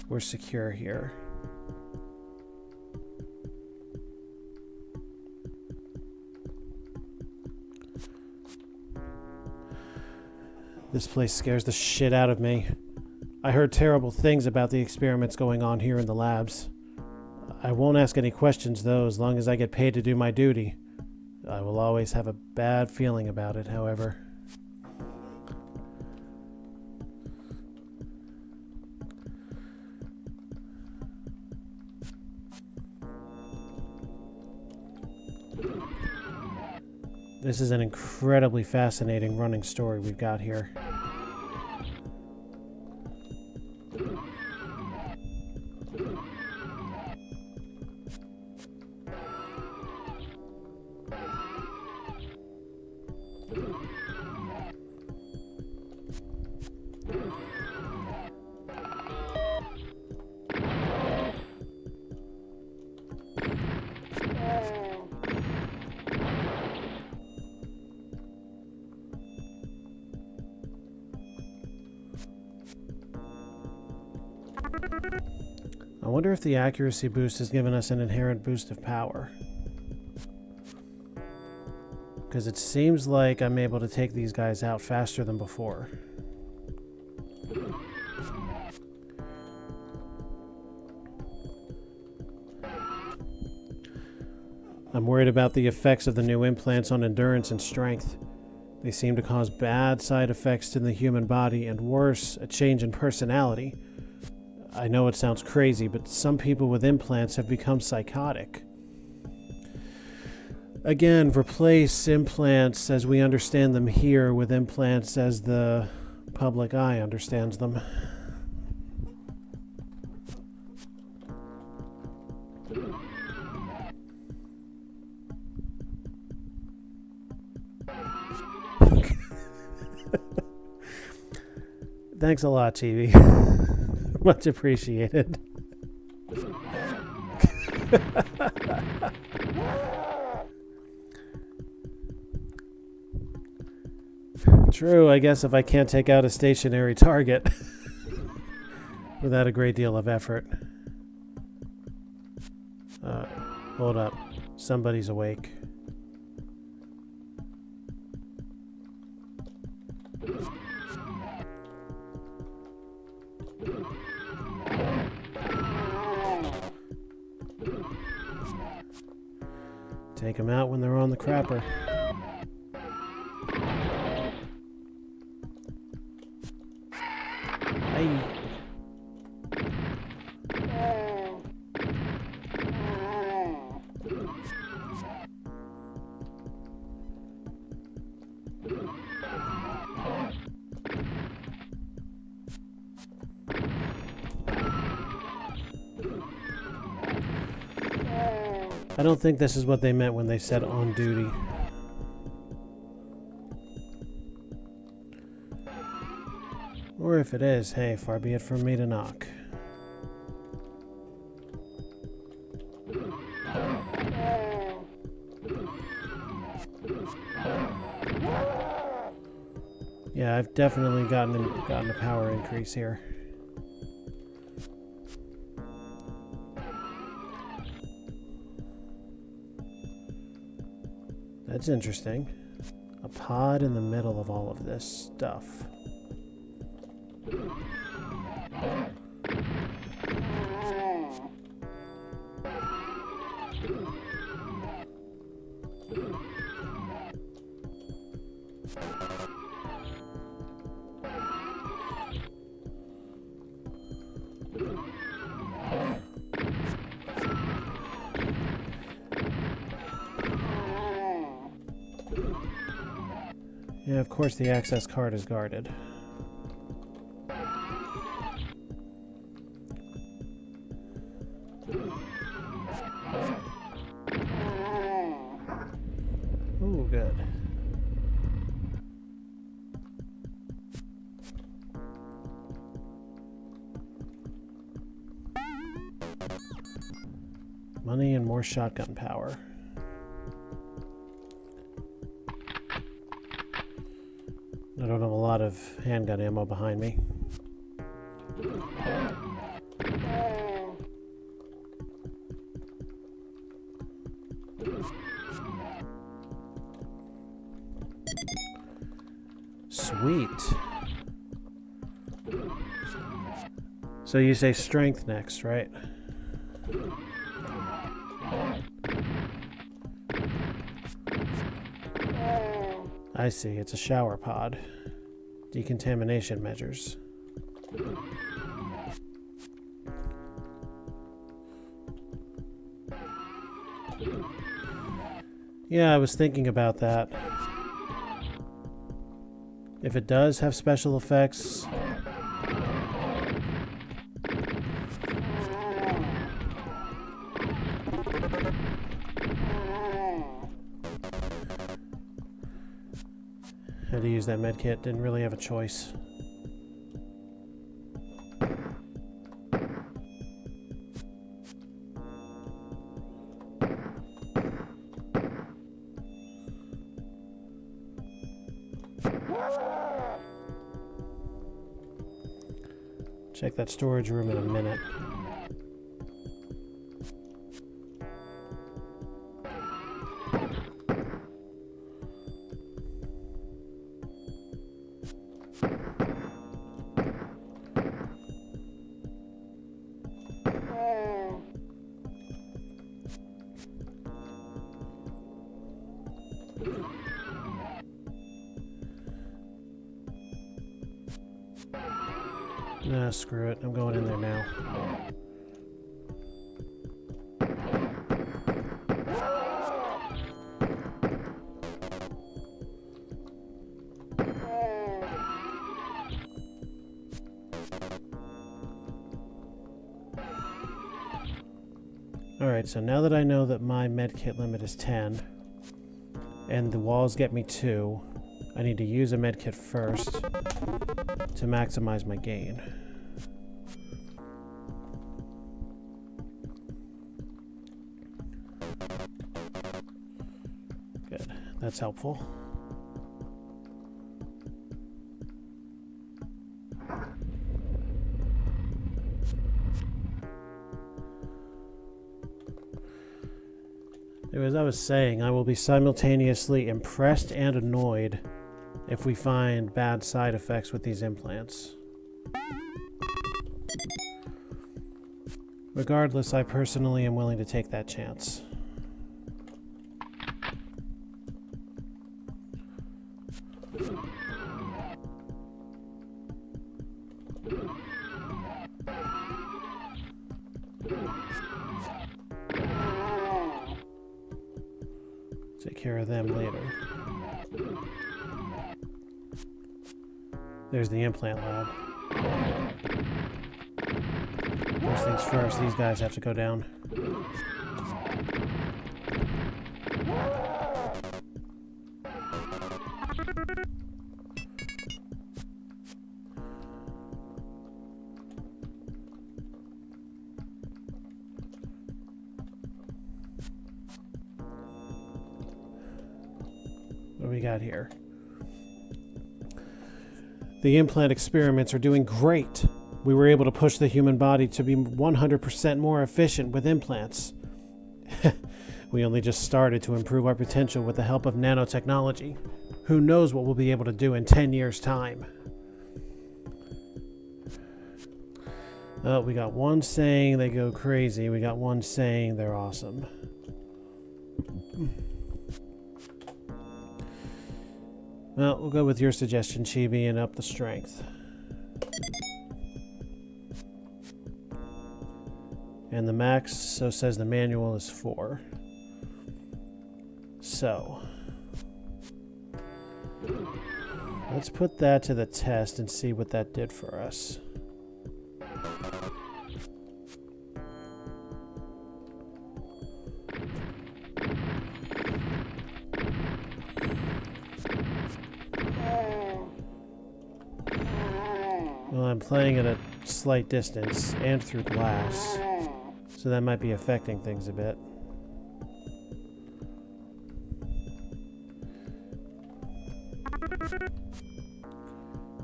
we're secure here. This place scares the shit out of me. I heard terrible things about the experiments going on here in the labs. I won't ask any questions though, as long as I get paid to do my duty. I will always have a bad feeling about it, however. This is an incredibly fascinating running story we've got here. I wonder if the accuracy boost has given us an inherent boost of power. Because it seems like I'm able to take these guys out faster than before. I'm worried about the effects of the new implants on endurance and strength. They seem to cause bad side effects to the human body, and worse, a change in personality. I know it sounds crazy, but some people with implants have become psychotic. Again, replace implants as we understand them here with implants as the public eye understands them. Thanks a lot, TV. Much appreciated. True, I guess if I can't take out a stationary target without a great deal of effort. Hold up. Somebody's awake. Take them out when they're on the crapper. Hey. I don't think this is what they meant when they said on duty. Or if it is, hey, far be it from me to knock. Yeah, I've definitely gotten a power increase here. That's interesting. A pod in the middle of all of this stuff. Yeah, of course the access card is guarded. Ooh, good. Money and more shotgun power. I don't have a lot of handgun ammo behind me. Sweet. So you say strength next, right? I see, it's a shower pod. Decontamination measures. Yeah, I was thinking about that. If it does have special effects... Had to use that medkit, didn't really have a choice. Check that storage room in a minute. Nah, screw it. I'm going in there now. Alright, so now that I know that my medkit limit is 10, and the walls get me 2, I need to use a medkit first to maximize my gain. Good, that's helpful. As I was saying, I will be simultaneously impressed and annoyed if we find bad side effects with these implants. Regardless, I personally am willing to take that chance. Take care of them later. There's the implant lab. First things first, these guys have to go down. What do we got here? The implant experiments are doing great. We were able to push the human body to be 100% more efficient with implants. We only just started to improve our potential with the help of nanotechnology. Who knows what we'll be able to do in 10 years' time? Oh, we got one saying they go crazy. We got one saying they're awesome. Well, we'll go with your suggestion, Chibi, and up the strength. And the max, so says the manual, is 4. So, let's put that to the test and see what that did for us. Well, I'm playing at a slight distance and through glass, so that might be affecting things a bit.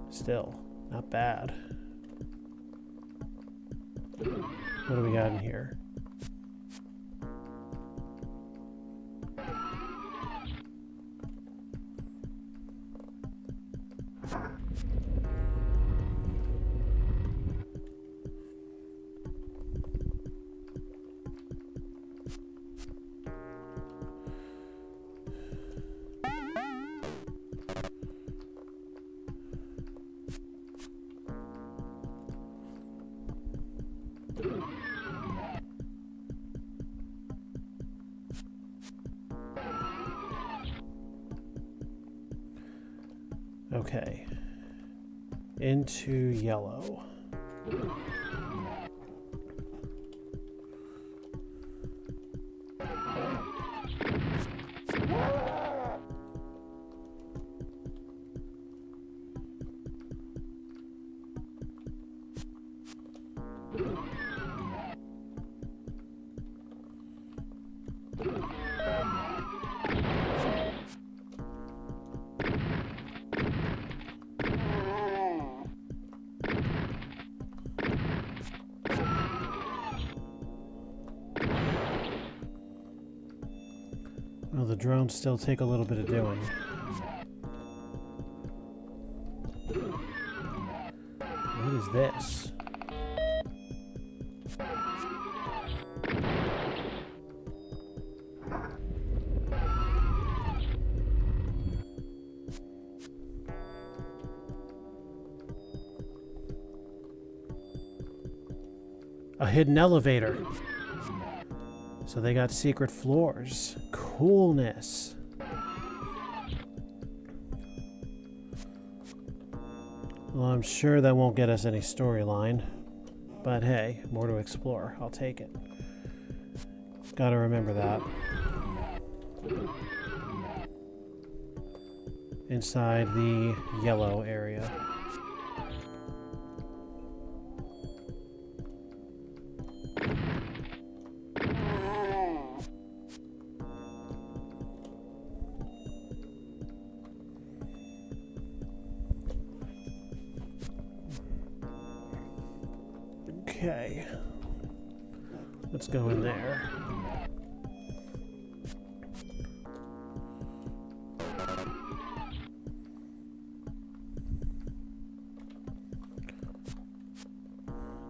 Still, not bad. What do we got in here? Okay. Into yellow. Well, the drones still take a little bit of doing. What is this? A hidden elevator. So they got secret floors. Coolness. Well, I'm sure that won't get us any storyline. But hey, more to explore. I'll take it. Gotta remember that. Inside the yellow area. Okay, let's go in there.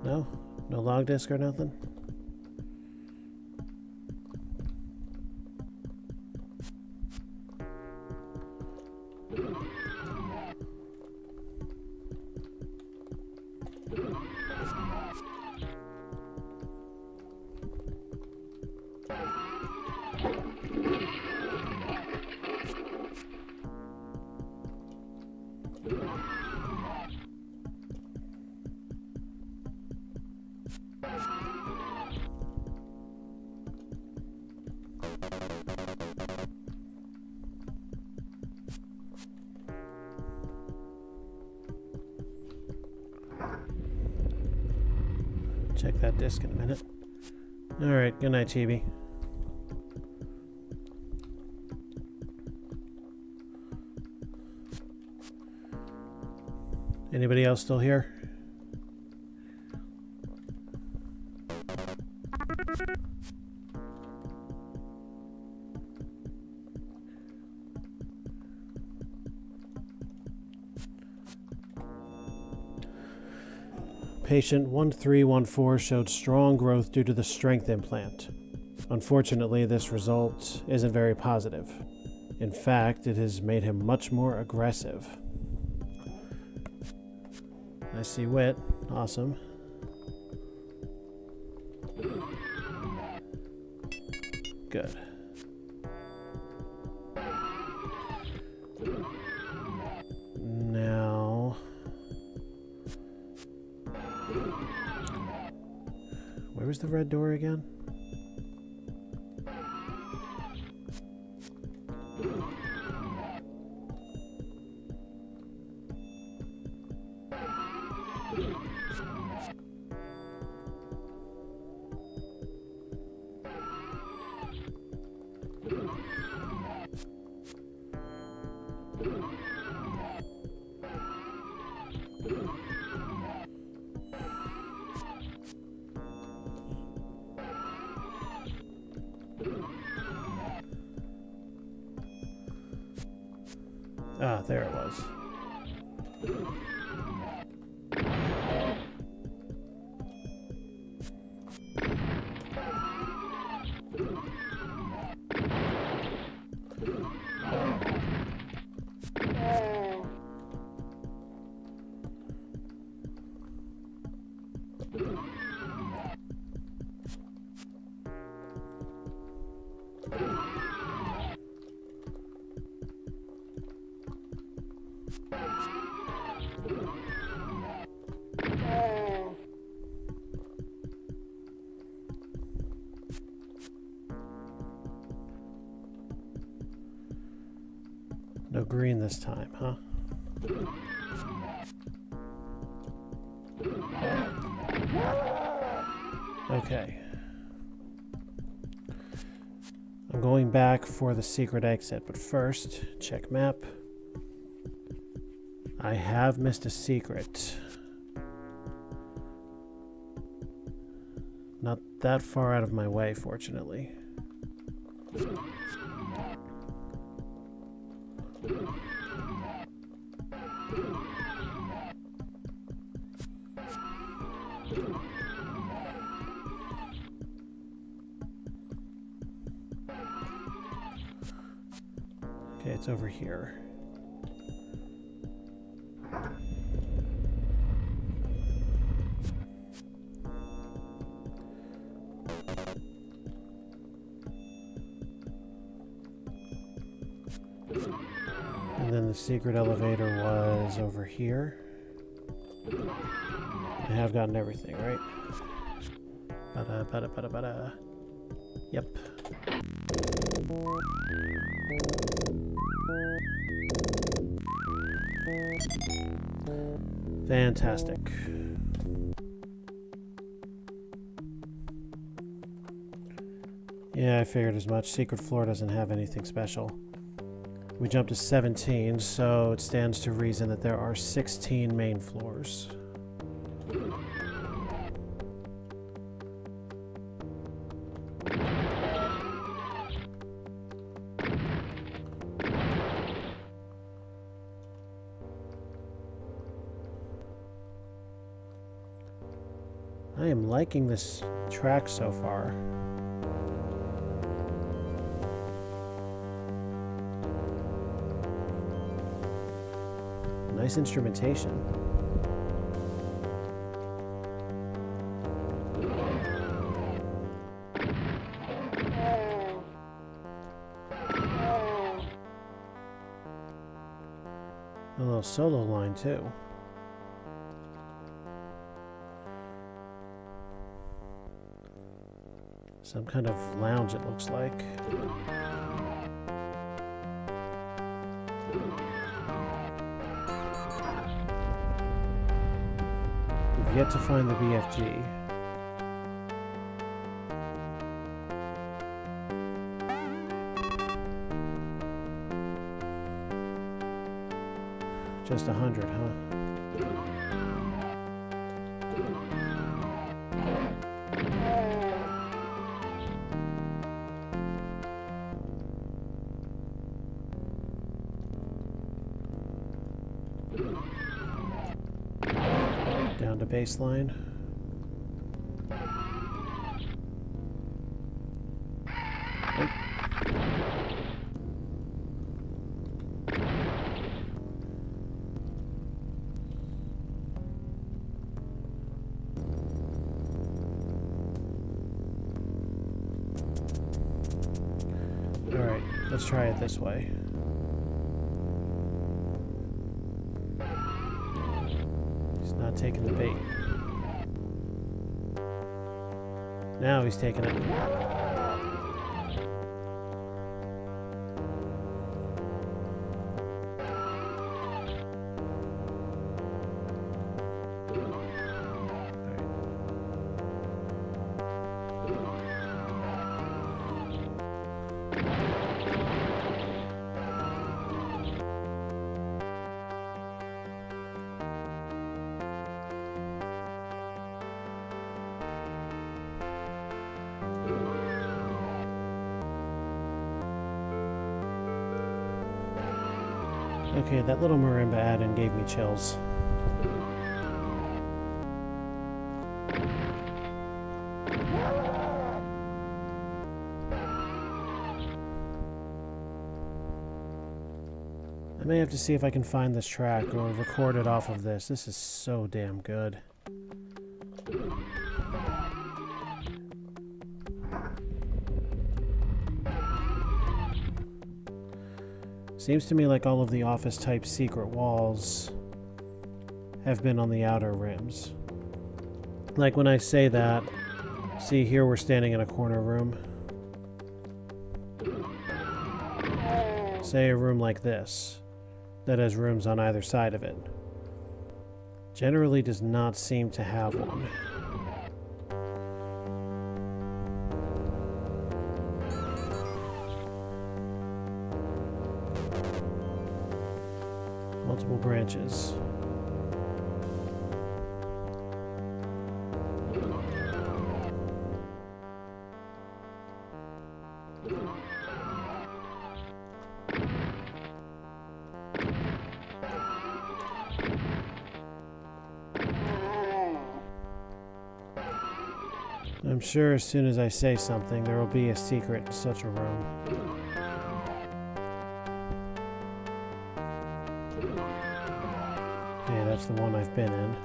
No? No log disk or nothing? Check that disc in a minute. Alright, good night, Chibi. Anybody else still here? Patient 1314 showed strong growth due to the strength implant. Unfortunately, this result isn't very positive. In fact, it has made him much more aggressive. I see wit. Awesome. Good. Now... where was the red door again? Ah, there it was. No green this time, huh? Okay. I'm going back for the secret exit, but first, check map. I have missed a secret. Not that far out of my way, fortunately. Okay, it's over here. And then the secret elevator was over here. I have gotten everything, right? Bada, bada, bada, bada. Yep. Fantastic. Yeah, I figured as much. Secret floor doesn't have anything special. We jumped to 17, so it stands to reason that there are 16 main floors. I am liking this track so far. Nice instrumentation. A little solo line too. Some kind of lounge, it looks like. We've yet to find the BFG. Just 100, huh? Down to baseline. Oh. All right, let's try it this way. Not taking the bait. Now he's taking it. Okay, that little marimba add-in gave me chills. I may have to see if I can find this track or record it off of this. This is so damn good. Seems to me like all of the office-type secret walls have been on the outer rims. Like when I say that, see here we're standing in a corner room. Say a room like this, that has rooms on either side of it. Generally does not seem to have one. Multiple branches. I'm sure as soon as I say something, there will be a secret to such a room. Okay, that's the one I've been in.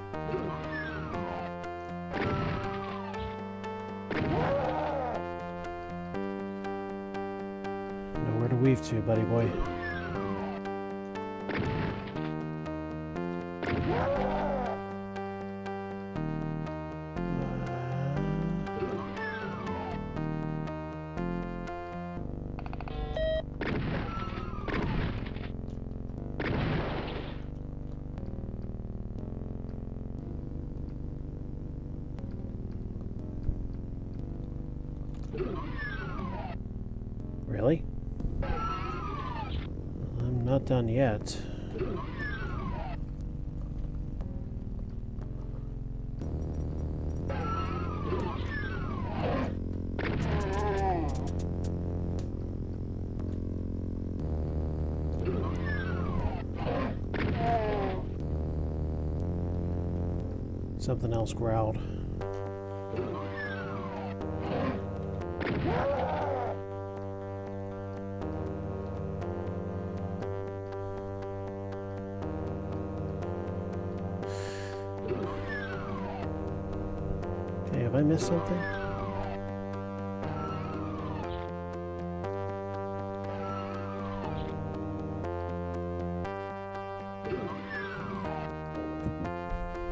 Nowhere to weave to, buddy boy. Really? I'm not done yet. Something else growled. Okay, have I missed something?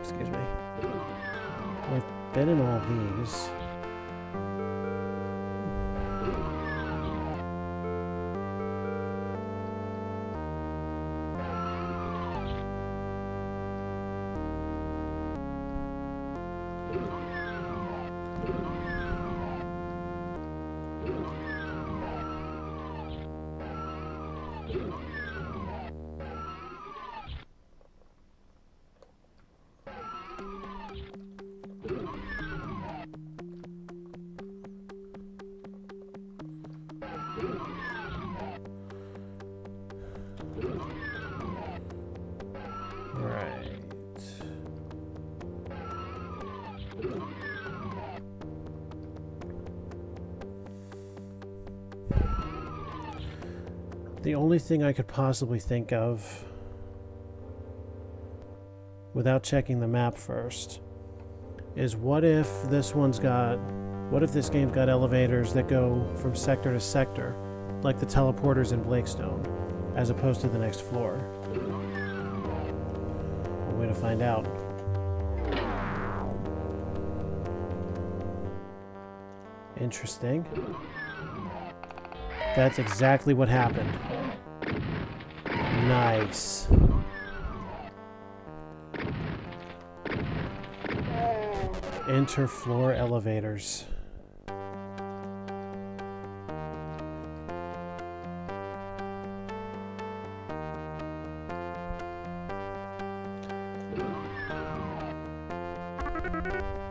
Excuse me. I've been in all these. The only thing I could possibly think of, without checking the map first, is what if this game's got elevators that go from sector to sector, like the teleporters in Blakestone, as opposed to the next floor? One way to find out. Interesting. That's exactly what happened. Nice. Interfloor elevators.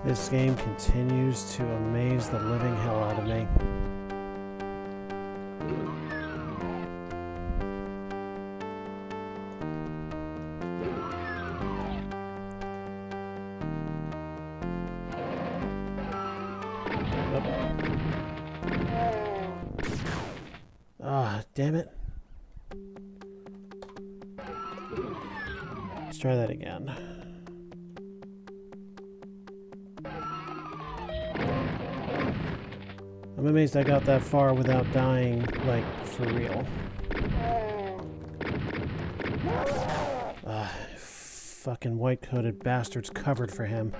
This game continues to amaze the living hell out of me. Damn it. Let's try that again. I'm amazed I got that far without dying, like, for real. Fucking white-coated bastards covered for him.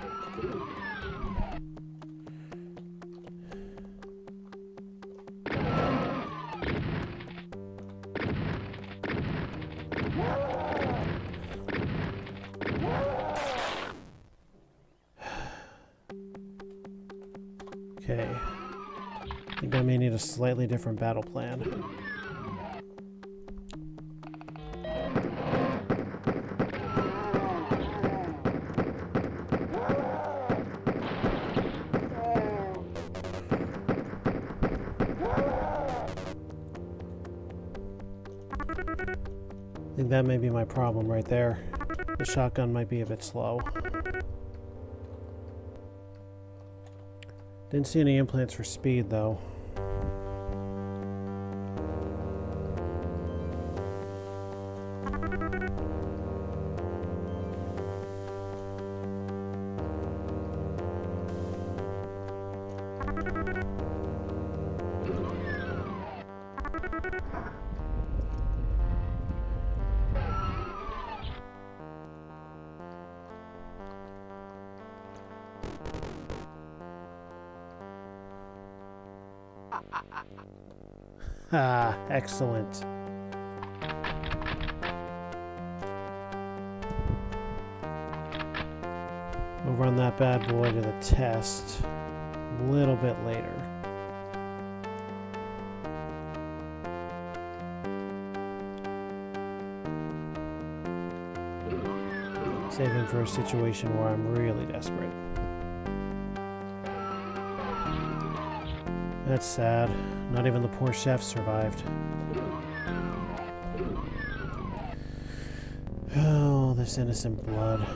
Okay. I think I may need a slightly different battle plan. I think that may be my problem right there. The shotgun might be a bit slow. Didn't see any implants for speed, though. Ah, excellent. We'll run that bad boy to the test a little bit later. Save him for a situation where I'm really desperate. That's sad. Not even the poor chef survived. Oh, this innocent blood.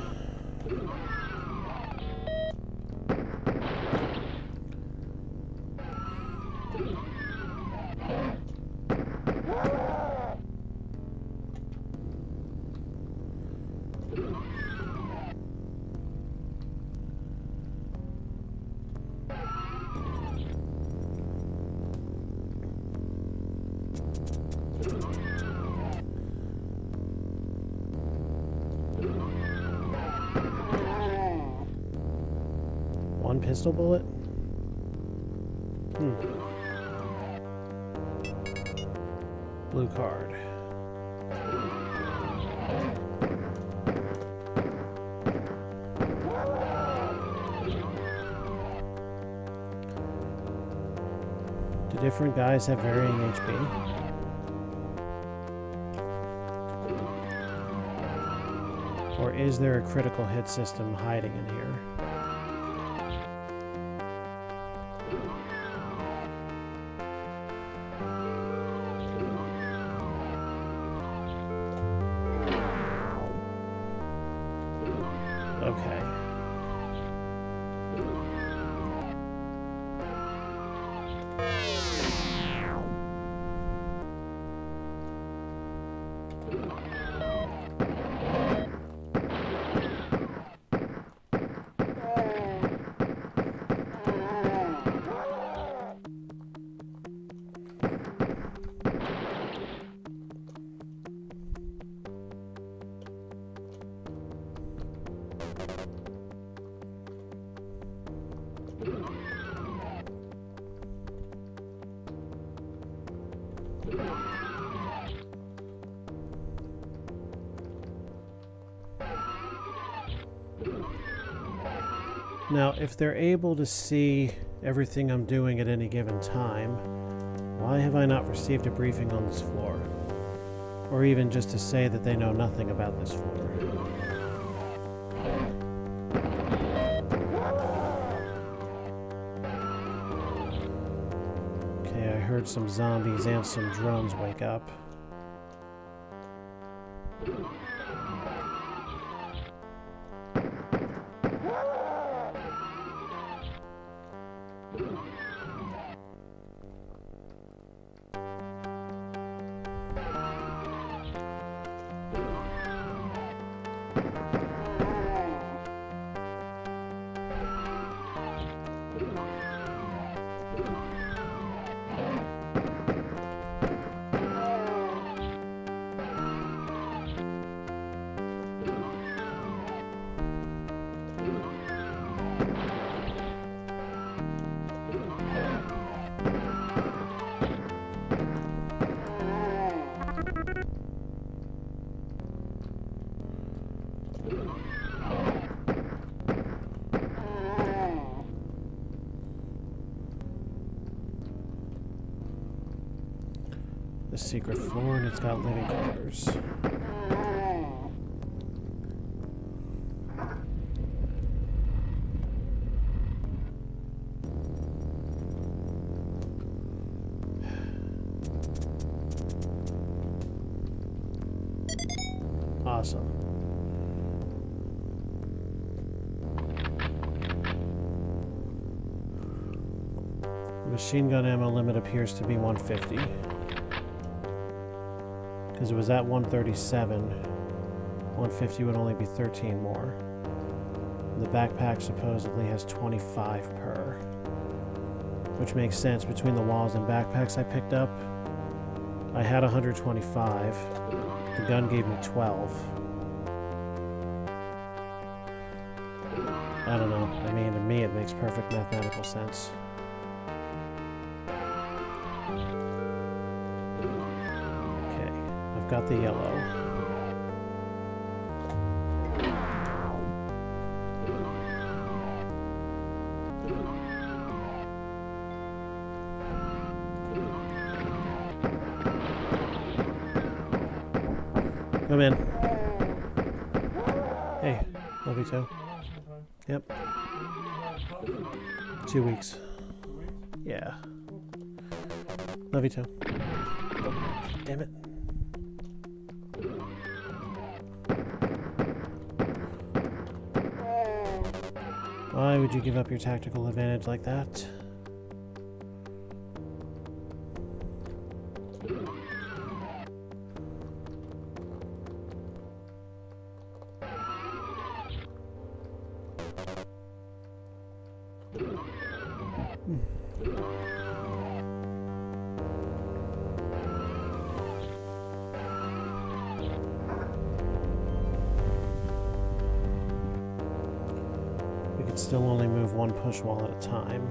One pistol bullet? Blue card. Do different guys have varying HP? Or is there a critical hit system hiding in here? Okay. Now, if they're able to see everything I'm doing at any given time, why have I not received a briefing on this floor? Or even just to say that they know nothing about this floor. Okay, I heard some zombies and some drones wake up. secret floor and it's got living quarters. Awesome. The machine gun ammo limit appears to be 150. Because it was at 137. 150 would only be 13 more. The backpack supposedly has 25 per. Which makes sense. Between the walls and backpacks I picked up, I had 125. The gun gave me 12. I don't know. I mean, to me it makes perfect mathematical sense. Okay, I've got the yellow. Come in. Hey, love you too. Yep. 2 weeks. Yeah. Love you too. Damn it. Why would you give up your tactical advantage like that? We could still only move one push wall at a time.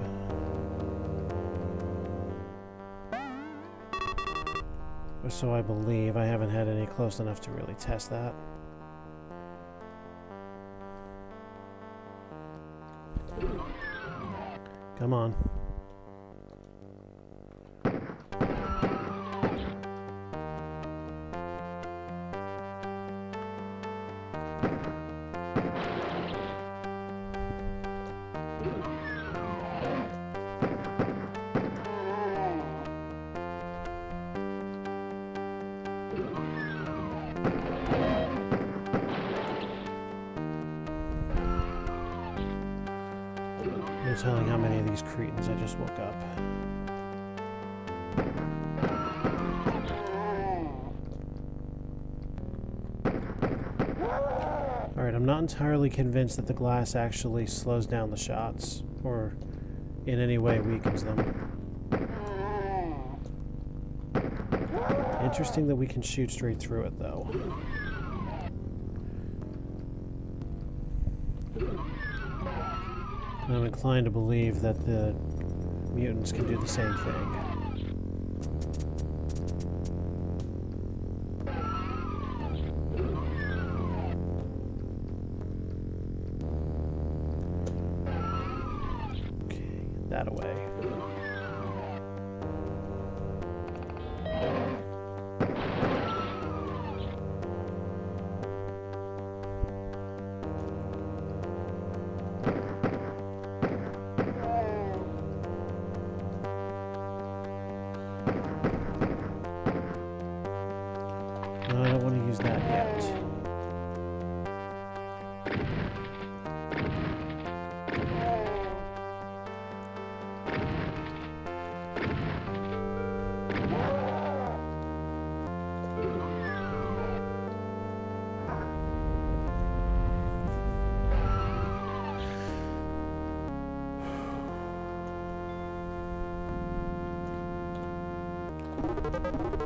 Or so I believe. I haven't had any close enough to really test that. Come on. No telling how many of these cretins I just woke up. Alright, I'm not entirely convinced that the glass actually slows down the shots, or in any way weakens them. Interesting that we can shoot straight through it, though. I'm inclined to believe that the mutants can do the same thing. Okay, that away. No, I don't want to use that yet.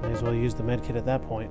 May as well use the medkit at that point.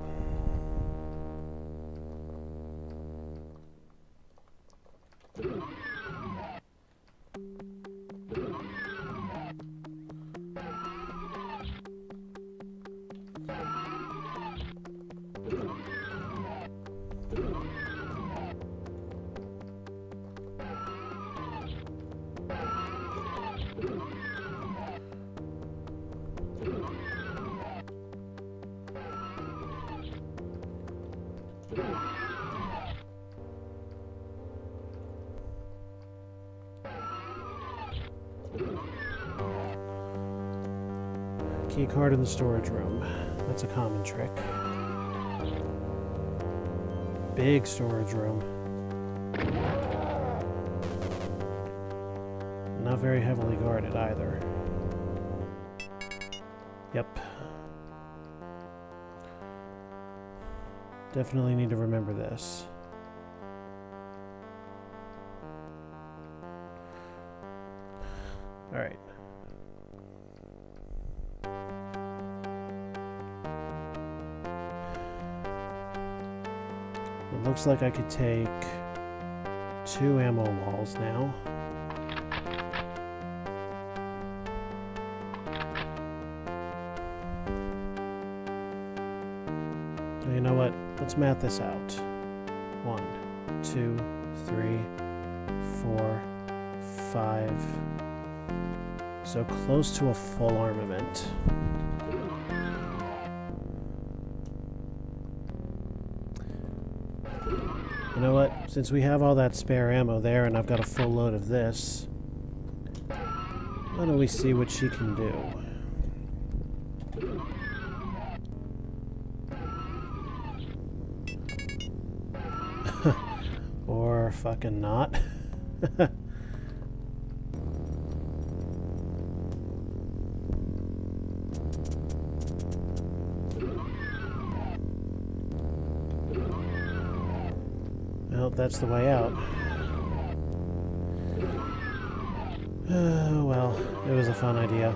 Key card in the storage room. That's a common trick. Big storage room. Not very heavily guarded either. Yep. Definitely need to remember this. Alright. It looks like I could take 2 ammo walls now. You know what? Let's math this out. 1, 2, 3, 4, 5. So close to a full armament. You know what? Since we have all that spare ammo there and I've got a full load of this, why don't we see what she can do? Or fucking not. Well, that's the way out. Well, it was a fun idea.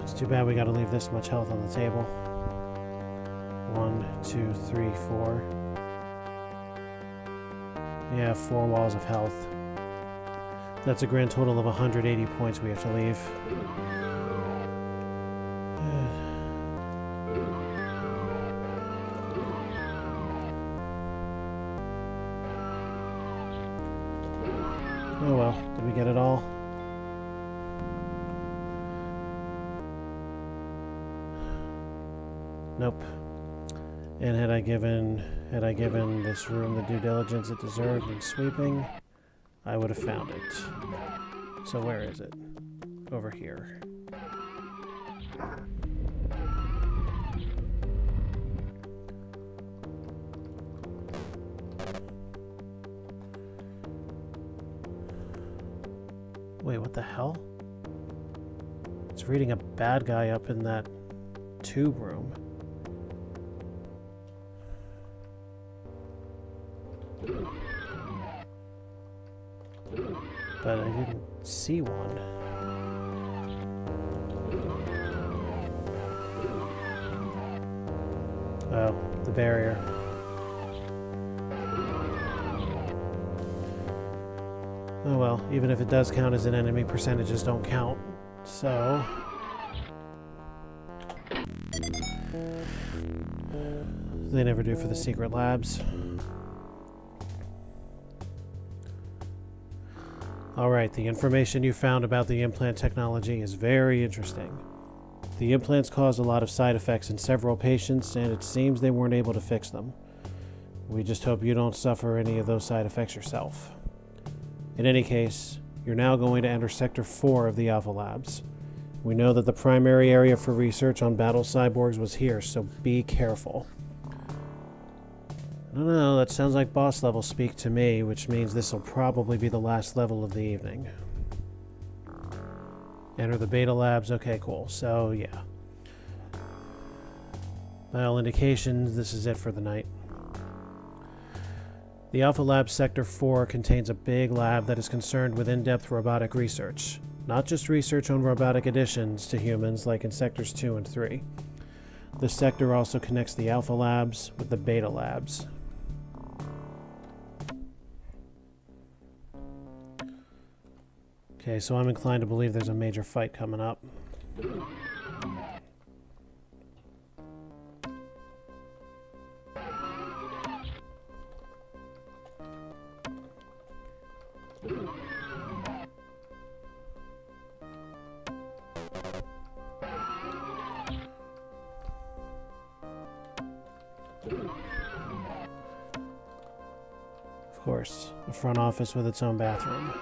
It's too bad we gotta leave this much health on the table. 1, 2, 3, 4. Yeah, 4 walls of health. That's a grand total of 180 points we have to leave. Oh well, did we get it all? Nope. And had I given this room the due diligence it deserved in sweeping, I would have found it. So where is it? Over here. Wait, what the hell? It's reading a bad guy up in that tube room. But I didn't see one. Oh, the barrier. Oh well, even if it does count as an enemy, percentages don't count. So... they never do for the secret labs. Alright, the information you found about the implant technology is very interesting. The implants caused a lot of side effects in several patients, and it seems they weren't able to fix them. We just hope you don't suffer any of those side effects yourself. In any case, you're now going to enter Sector 4 of the Alpha Labs. We know that the primary area for research on battle cyborgs was here, so be careful. I don't know, that sounds like boss level speak to me, which means this will probably be the last level of the evening. Enter the beta labs, okay, cool, so yeah. By all indications, this is it for the night. The Alpha Lab Sector 4 contains a big lab that is concerned with in-depth robotic research, not just research on robotic additions to humans like in Sectors 2 and 3. This sector also connects the Alpha Labs with the Beta Labs. Okay, so I'm inclined to believe there's a major fight coming up. Of course, a front office with its own bathroom.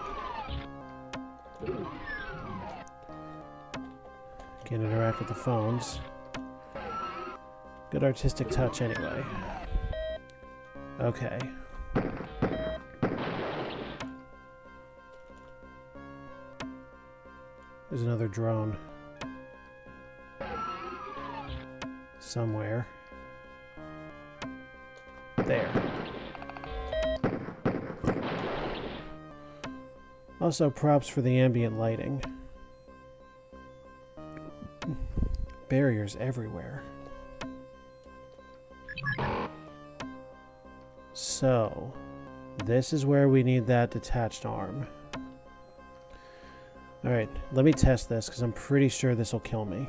Can't interact with the phones. Good artistic touch anyway. Okay. There's another drone. Somewhere. There. Also, props for the ambient lighting. Barriers everywhere. So, this is where we need that detached arm. Alright, let me test this, because I'm pretty sure this will kill me.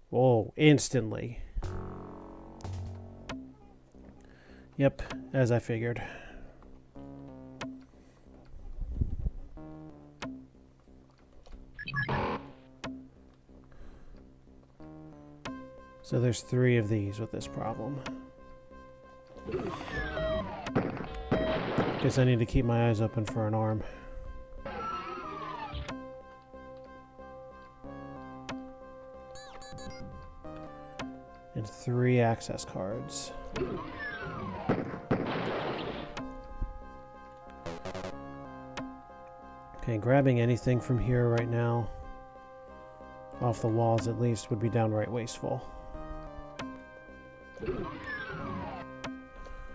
Whoa, instantly. Yep, as I figured. So there's 3 of these with this problem. Guess I need to keep my eyes open for an arm. And 3 access cards. Okay, grabbing anything from here right now, off the walls at least, would be downright wasteful.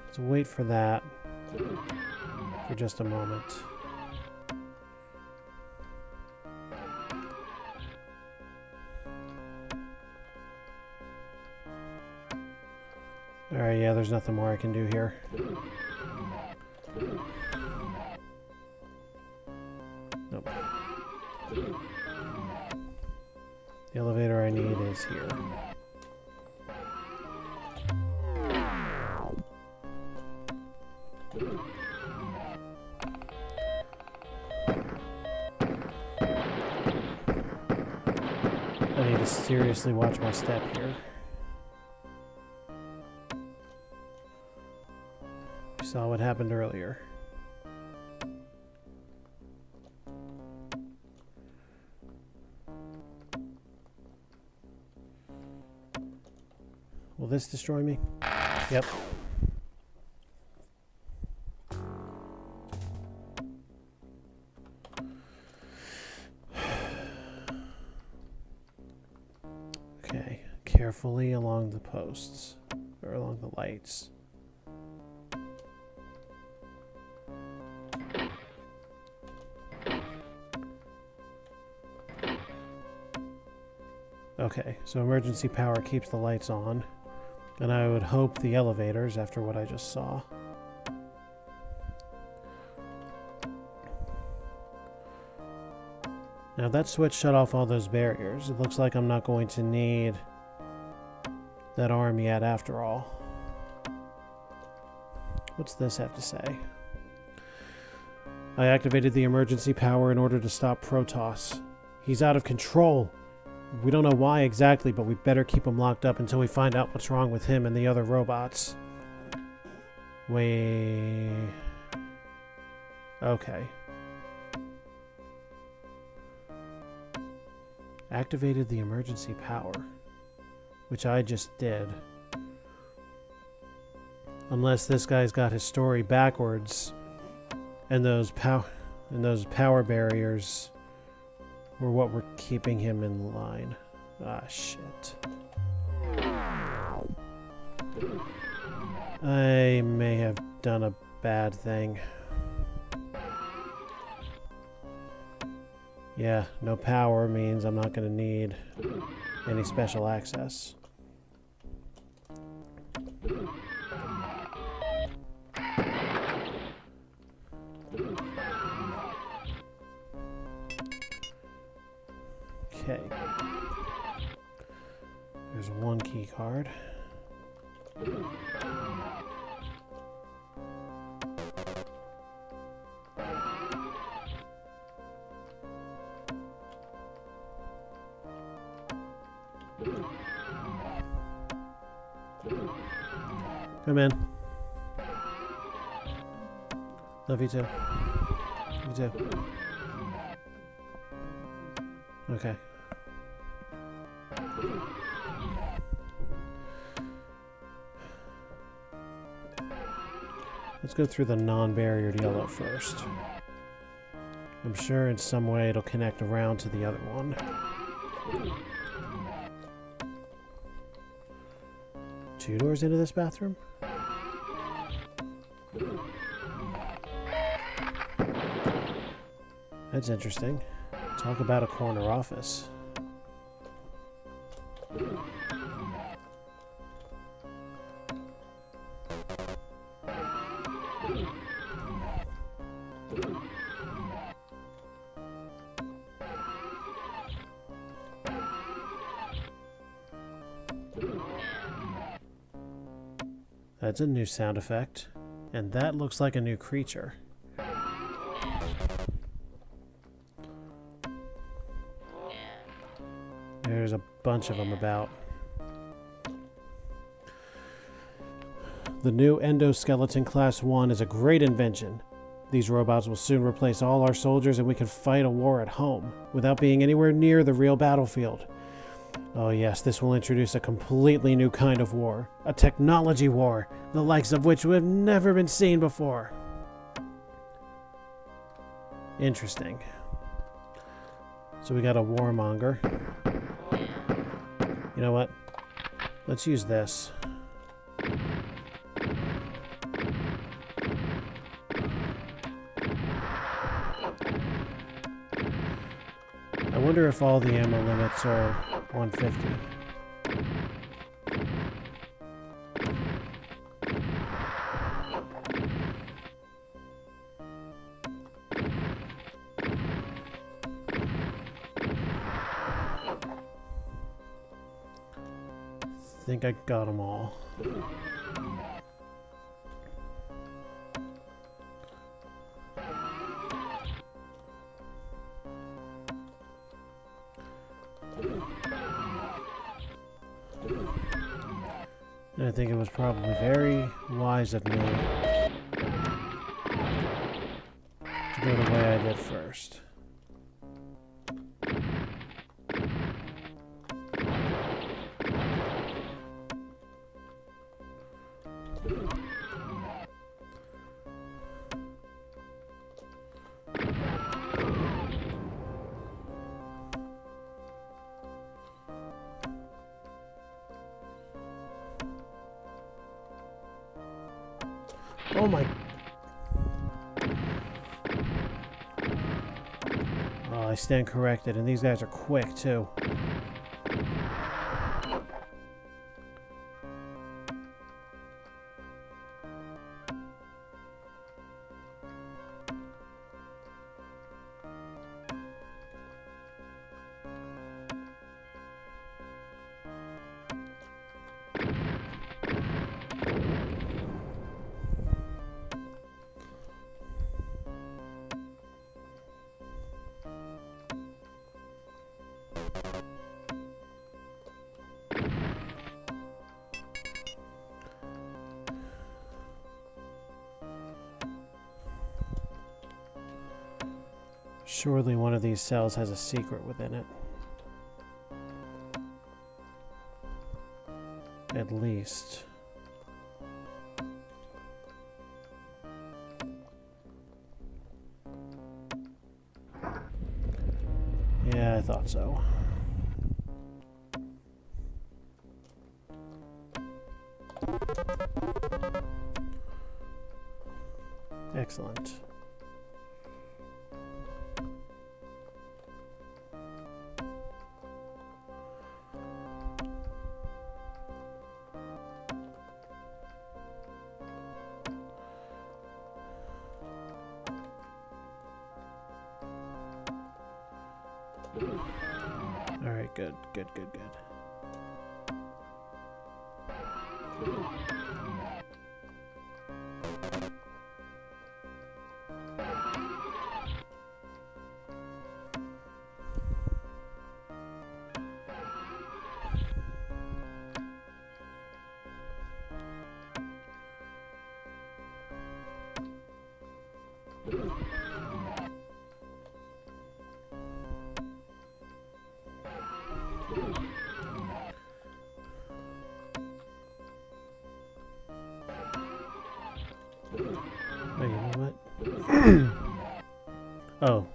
Let's wait for that for just a moment. Alright, yeah, there's nothing more I can do here. Nope. The elevator I need is here. I need to seriously watch my step here. You saw what happened earlier. Will this destroy me? Yep. Okay, carefully along the posts, or along the lights. Okay, so emergency power keeps the lights on, and I would hope the elevators after what I just saw. Now that switch shut off all those barriers. It looks like I'm not going to need that arm yet after all. What's this have to say? I activated the emergency power in order to stop Protoss. He's out of control. We don't know why exactly, but we better keep him locked up until we find out what's wrong with him and the other robots. Wait. Okay. Activated the emergency power, which I just did. Unless this guy's got his story backwards, and those power barriers were what were keeping him in line. Ah, shit. I may have done a bad thing. Yeah, no power means I'm not going to need any special access. Okay. There's one key card. Come in. Love you too. You too. Okay. Let's go through the non-barriered yellow first. I'm sure in some way it'll connect around to the other one. Two doors into this bathroom? That's interesting. Talk about a corner office. That's a new sound effect. And that looks like a new creature. There's a bunch of them about. The new Endoskeleton Class 1 is a great invention. These robots will soon replace all our soldiers and we can fight a war at home without being anywhere near the real battlefield. Oh yes, this will introduce a completely new kind of war. A technology war, the likes of which have never been seen before. Interesting. So we got a warmonger. You know what? Let's use this. I wonder if all the ammo limits are 150. I think I got them all. And I think it was probably very wise of me to go the way I did first. Oh my... Oh, I stand corrected, and these guys are quick, too. Surely one of these cells has a secret within it. At least. Yeah, I thought so. Excellent. All right, good. Oh, you know what? Oh.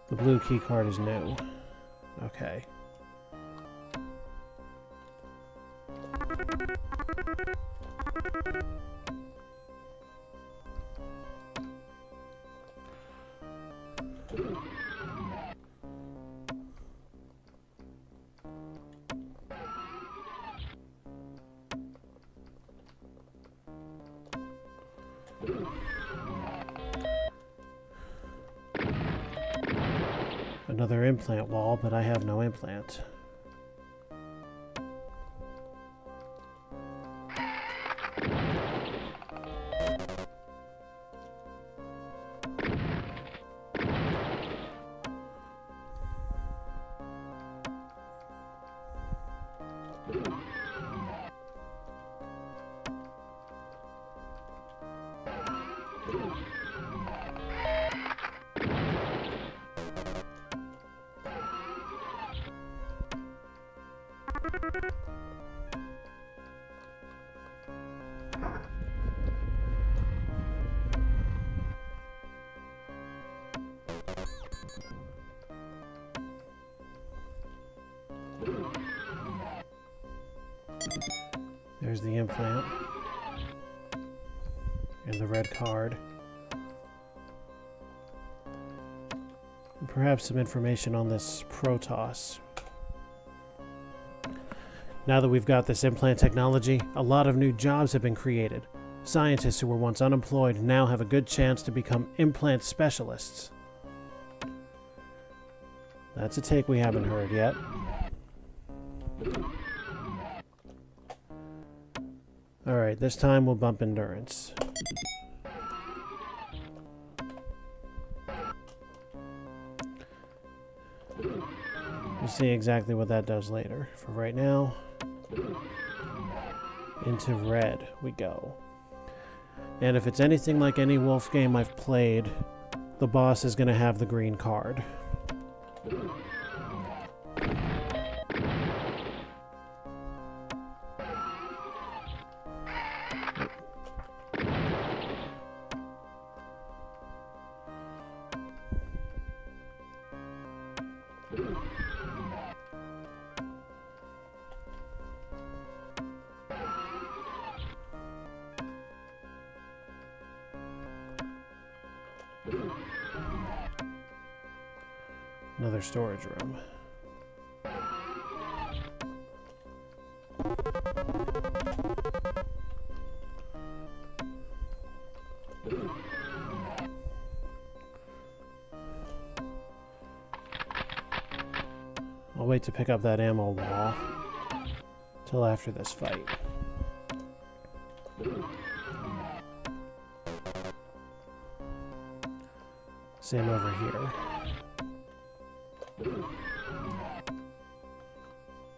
The blue key card is new. Okay. Another implant wall, but I have no implant. There's the implant and the red card. And perhaps some information on this Protoss. Now that we've got this implant technology, a lot of new jobs have been created. Scientists who were once unemployed now have a good chance to become implant specialists. That's a take we haven't heard yet. Alright, this time we'll bump endurance. We'll see exactly what that does later. For right now, into red we go. And if it's anything like any Wolf game I've played, the boss is going to have the green card. Another storage room. I'll wait to pick up that ammo wall till after this fight. Same over here.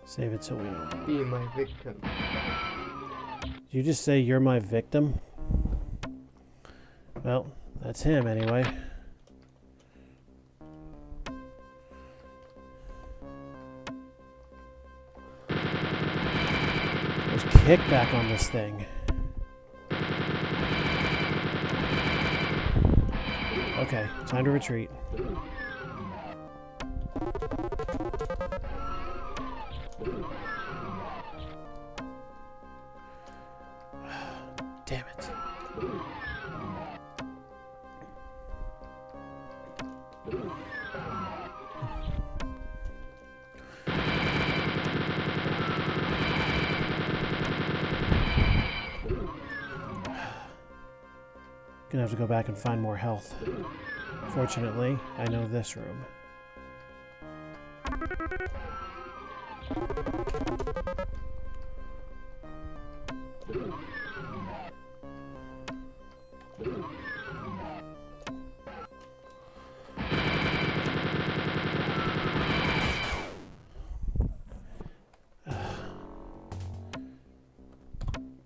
Save it so we know. Be my victim. Did you just say you're my victim? Well, that's him anyway. There's kickback on this thing. Okay, time to retreat. Damn it. Gonna have to go back and find more health. Fortunately, I know this room.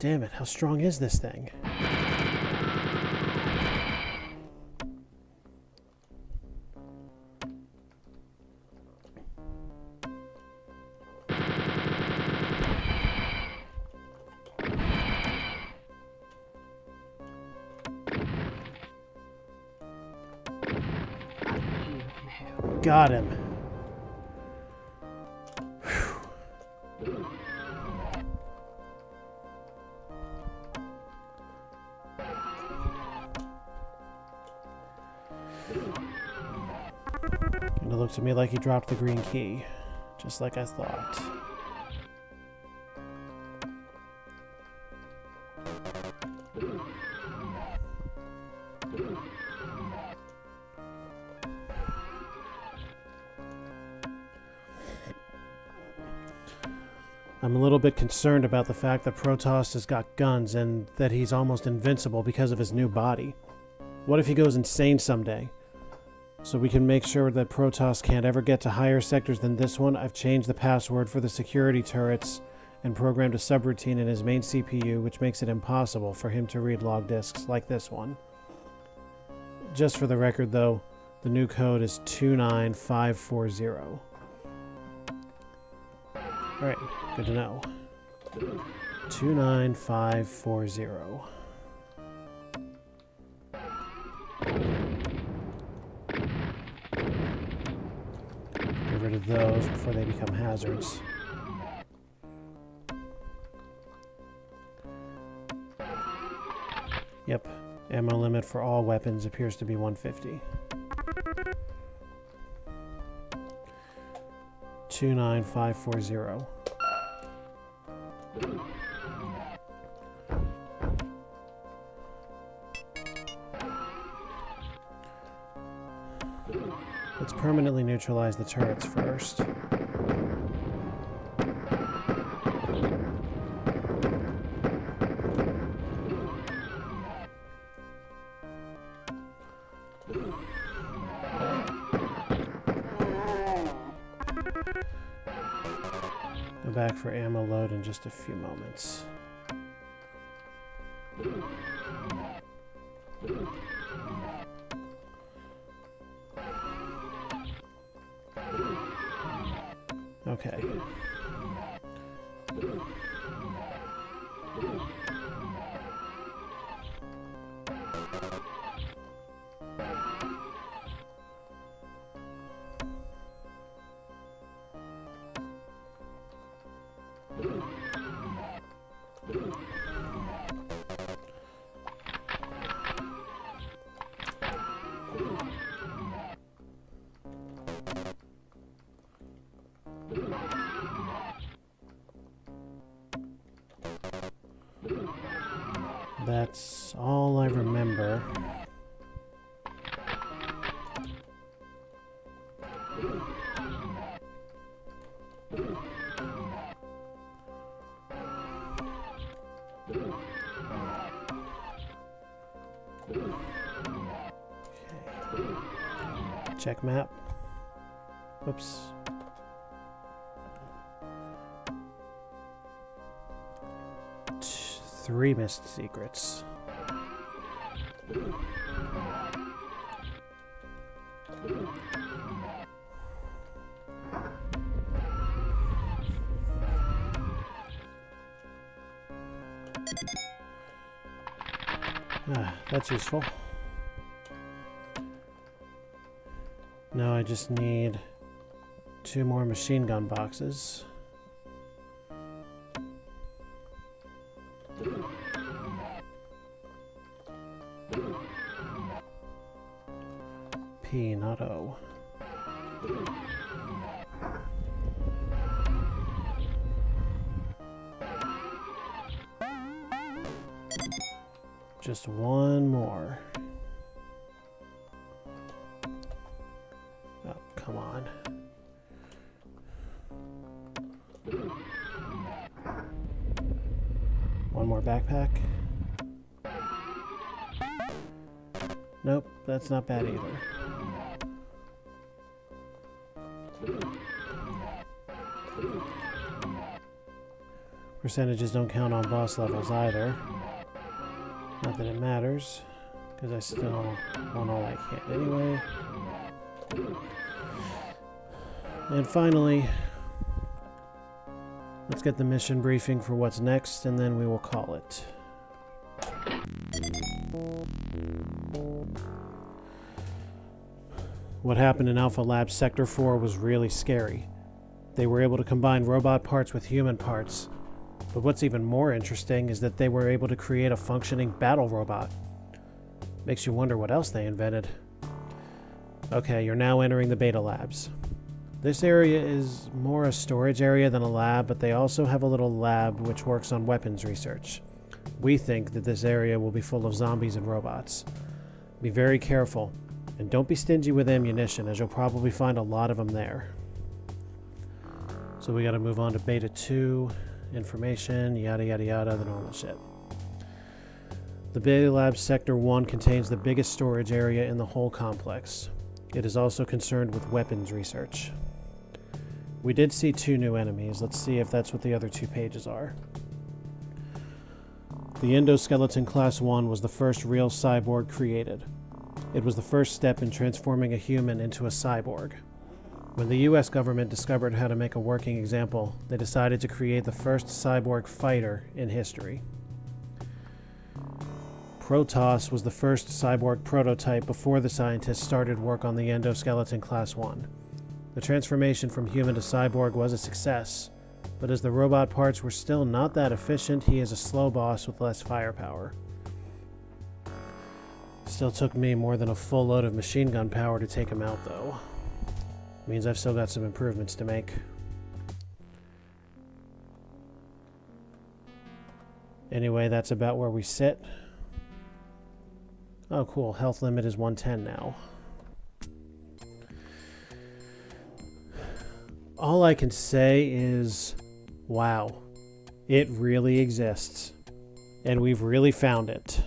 Damn it, how strong is this thing? got him. And it looked to me like he dropped the green key, just like I thought. I'm a little bit concerned about the fact that Protoss has got guns and that he's almost invincible because of his new body. What if he goes insane someday? So we can make sure that Protoss can't ever get to higher sectors than this one, I've changed the password for the security turrets and programmed a subroutine in his main CPU, which makes it impossible for him to read log disks like this one. Just for the record though, the new code is 29540. Alright, good to know. 29540. Get rid of those before they become hazards. Yep, ammo limit for all weapons appears to be 150. 29540. Let's permanently neutralize the turrets first. Go back for ammo load in just a few moments. Okay. That's all I remember. Okay. Check map. Whoops. Three missed secrets. That's useful. Now I just need 2 more machine gun boxes. P, not O. Just one more. Oh, come on. One more backpack. Nope, that's not bad either. Percentages don't count on boss levels either. Not that it matters, because I still want all I can anyway. And finally, let's get the mission briefing for what's next, and then we will call it. what happened in Alpha Labs Sector 4 was really scary. They were able to combine robot parts with human parts, but what's even more interesting is that they were able to create a functioning battle robot. Makes you wonder what else they invented. Okay, you're now entering the Beta Labs. This area is more a storage area than a lab, but they also have a little lab which works on weapons research. We think that this area will be full of zombies and robots. Be very careful, and don't be stingy with ammunition, as you'll probably find a lot of them there. So we gotta move on to Beta 2, information, yada yada yada, the normal shit. The Beta Labs Sector 1 contains the biggest storage area in the whole complex. It is also concerned with weapons research. We did see 2 new enemies. Let's see if that's what the other 2 pages are. The Endoskeleton Class 1 was the first real cyborg created. It was the first step in transforming a human into a cyborg. When the US government discovered how to make a working example, they decided to create the first cyborg fighter in history. Protoss was the first cyborg prototype before the scientists started work on the Endoskeleton Class 1. The transformation from human to cyborg was a success, but as the robot parts were still not that efficient, he is a slow boss with less firepower. Still took me more than a full load of machine gun power to take him out, though. Means I've still got some improvements to make. Anyway, that's about where we sit. Oh, cool. Health limit is 110 now. All I can say is, wow, it really exists. And we've really found it.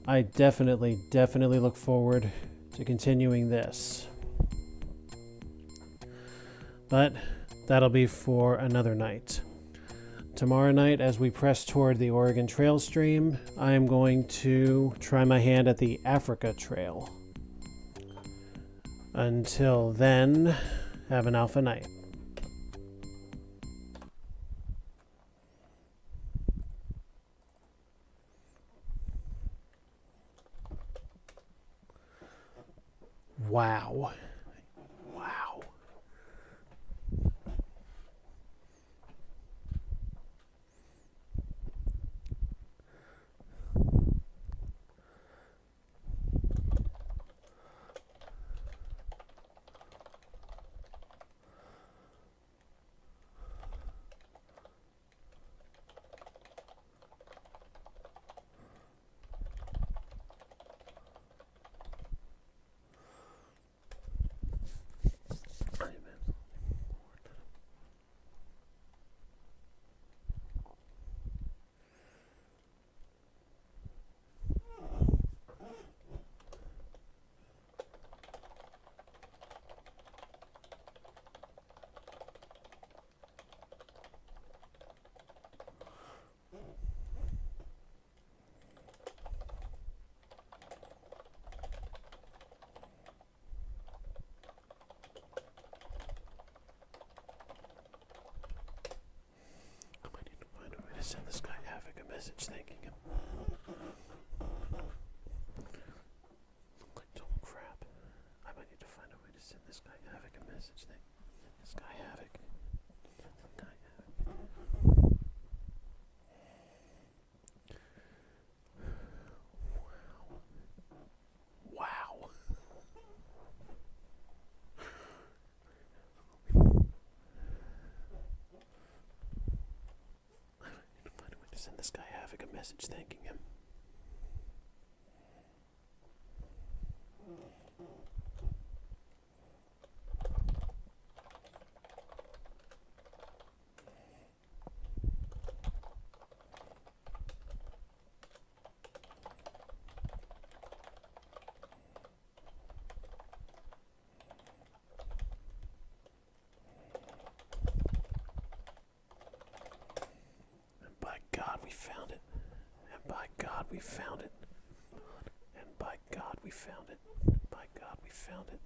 I definitely look forward to continuing this. But that'll be for another night. Tomorrow night, as we press toward the Oregon Trail stream, I am going to try my hand at the Africa Trail. Until then, have an alpha night. Wow. Wow. Send this guy Havoc a message thanking him. Oh crap. I might need to find a way to send this guy Havoc a message thanking this guy Havoc. Wow. Send this guy Havoc a message thanking him. We found it. And by God, we found it. And by God, we found it. By God, we found it.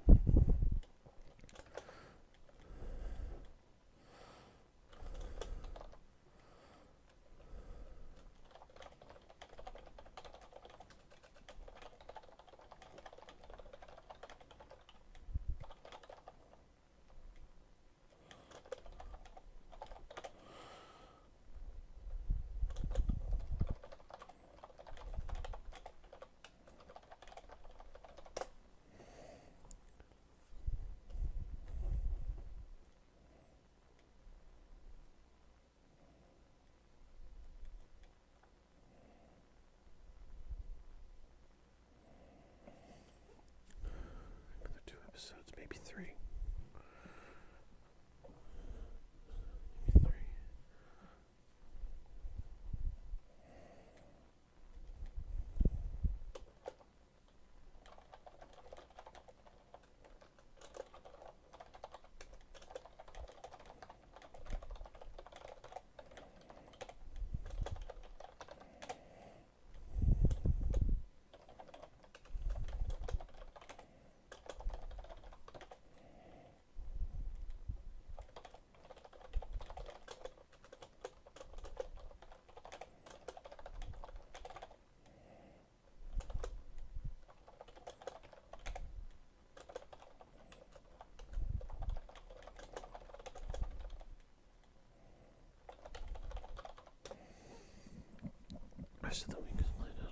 rest of the week is planned out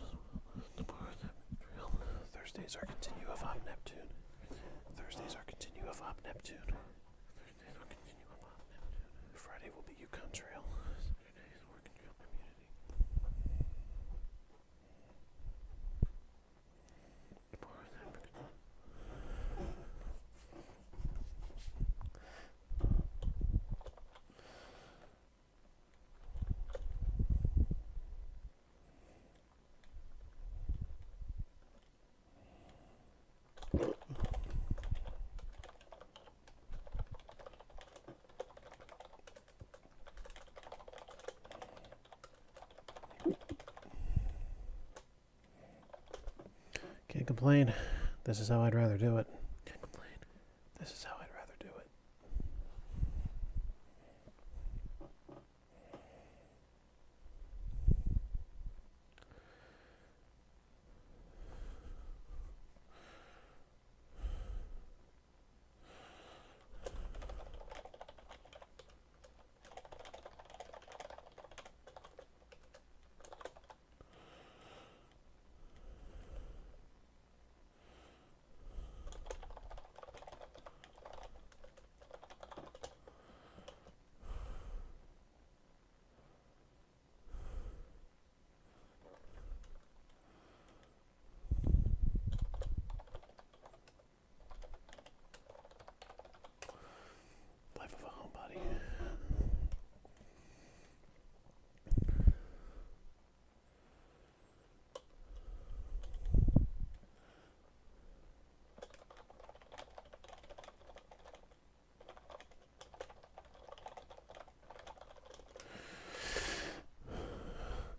as well. Thursdays are continue of Op Neptune. Thursdays are continue of Op Neptune. Thursdays are continue of Op Neptune. Friday will be Yukon Trail. Saturday is Work and Trail Community. Can't complain. This is how I'd rather do it. Can't complain. This is how I'd rather do it. Life of a homebody.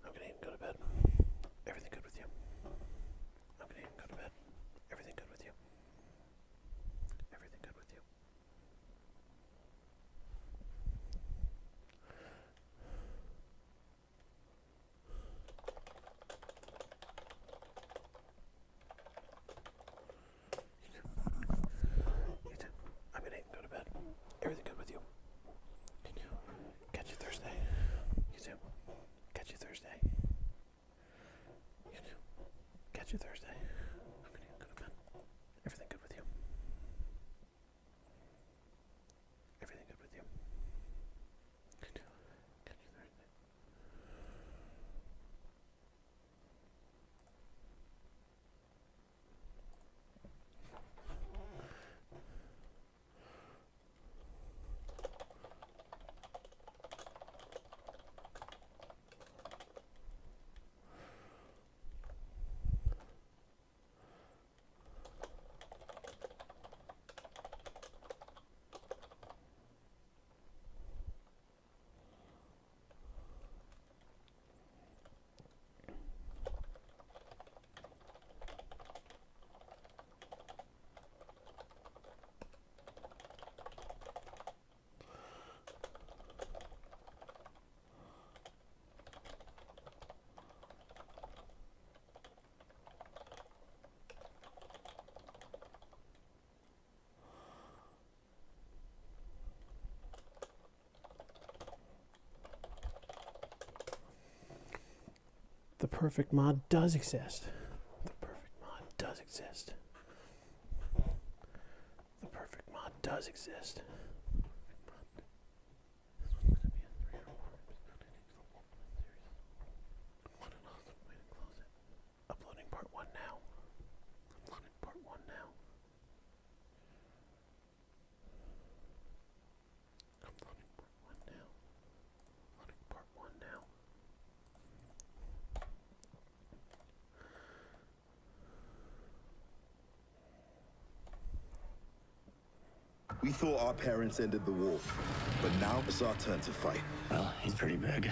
I'm gonna even go to bed. Everything good with you? I'm gonna even go to bed. Everything good with you? Everything good with you? You too. I'm gonna even go to bed. Everything good with you? Catch you Thursday. You too. Catch you Thursday. You too. Catch you Thursday. I'm gonna even go to bed. Everything good with you? Everything good with you? Catch you Thursday. The perfect mod does exist. The perfect mod does exist. The perfect mod does exist. Uploading part 1 now. Uploading part 1 now. Uploading part 1 now. Uploading part 1 now. We thought our parents ended the war, but now it's our turn to fight. Well, he's pretty big.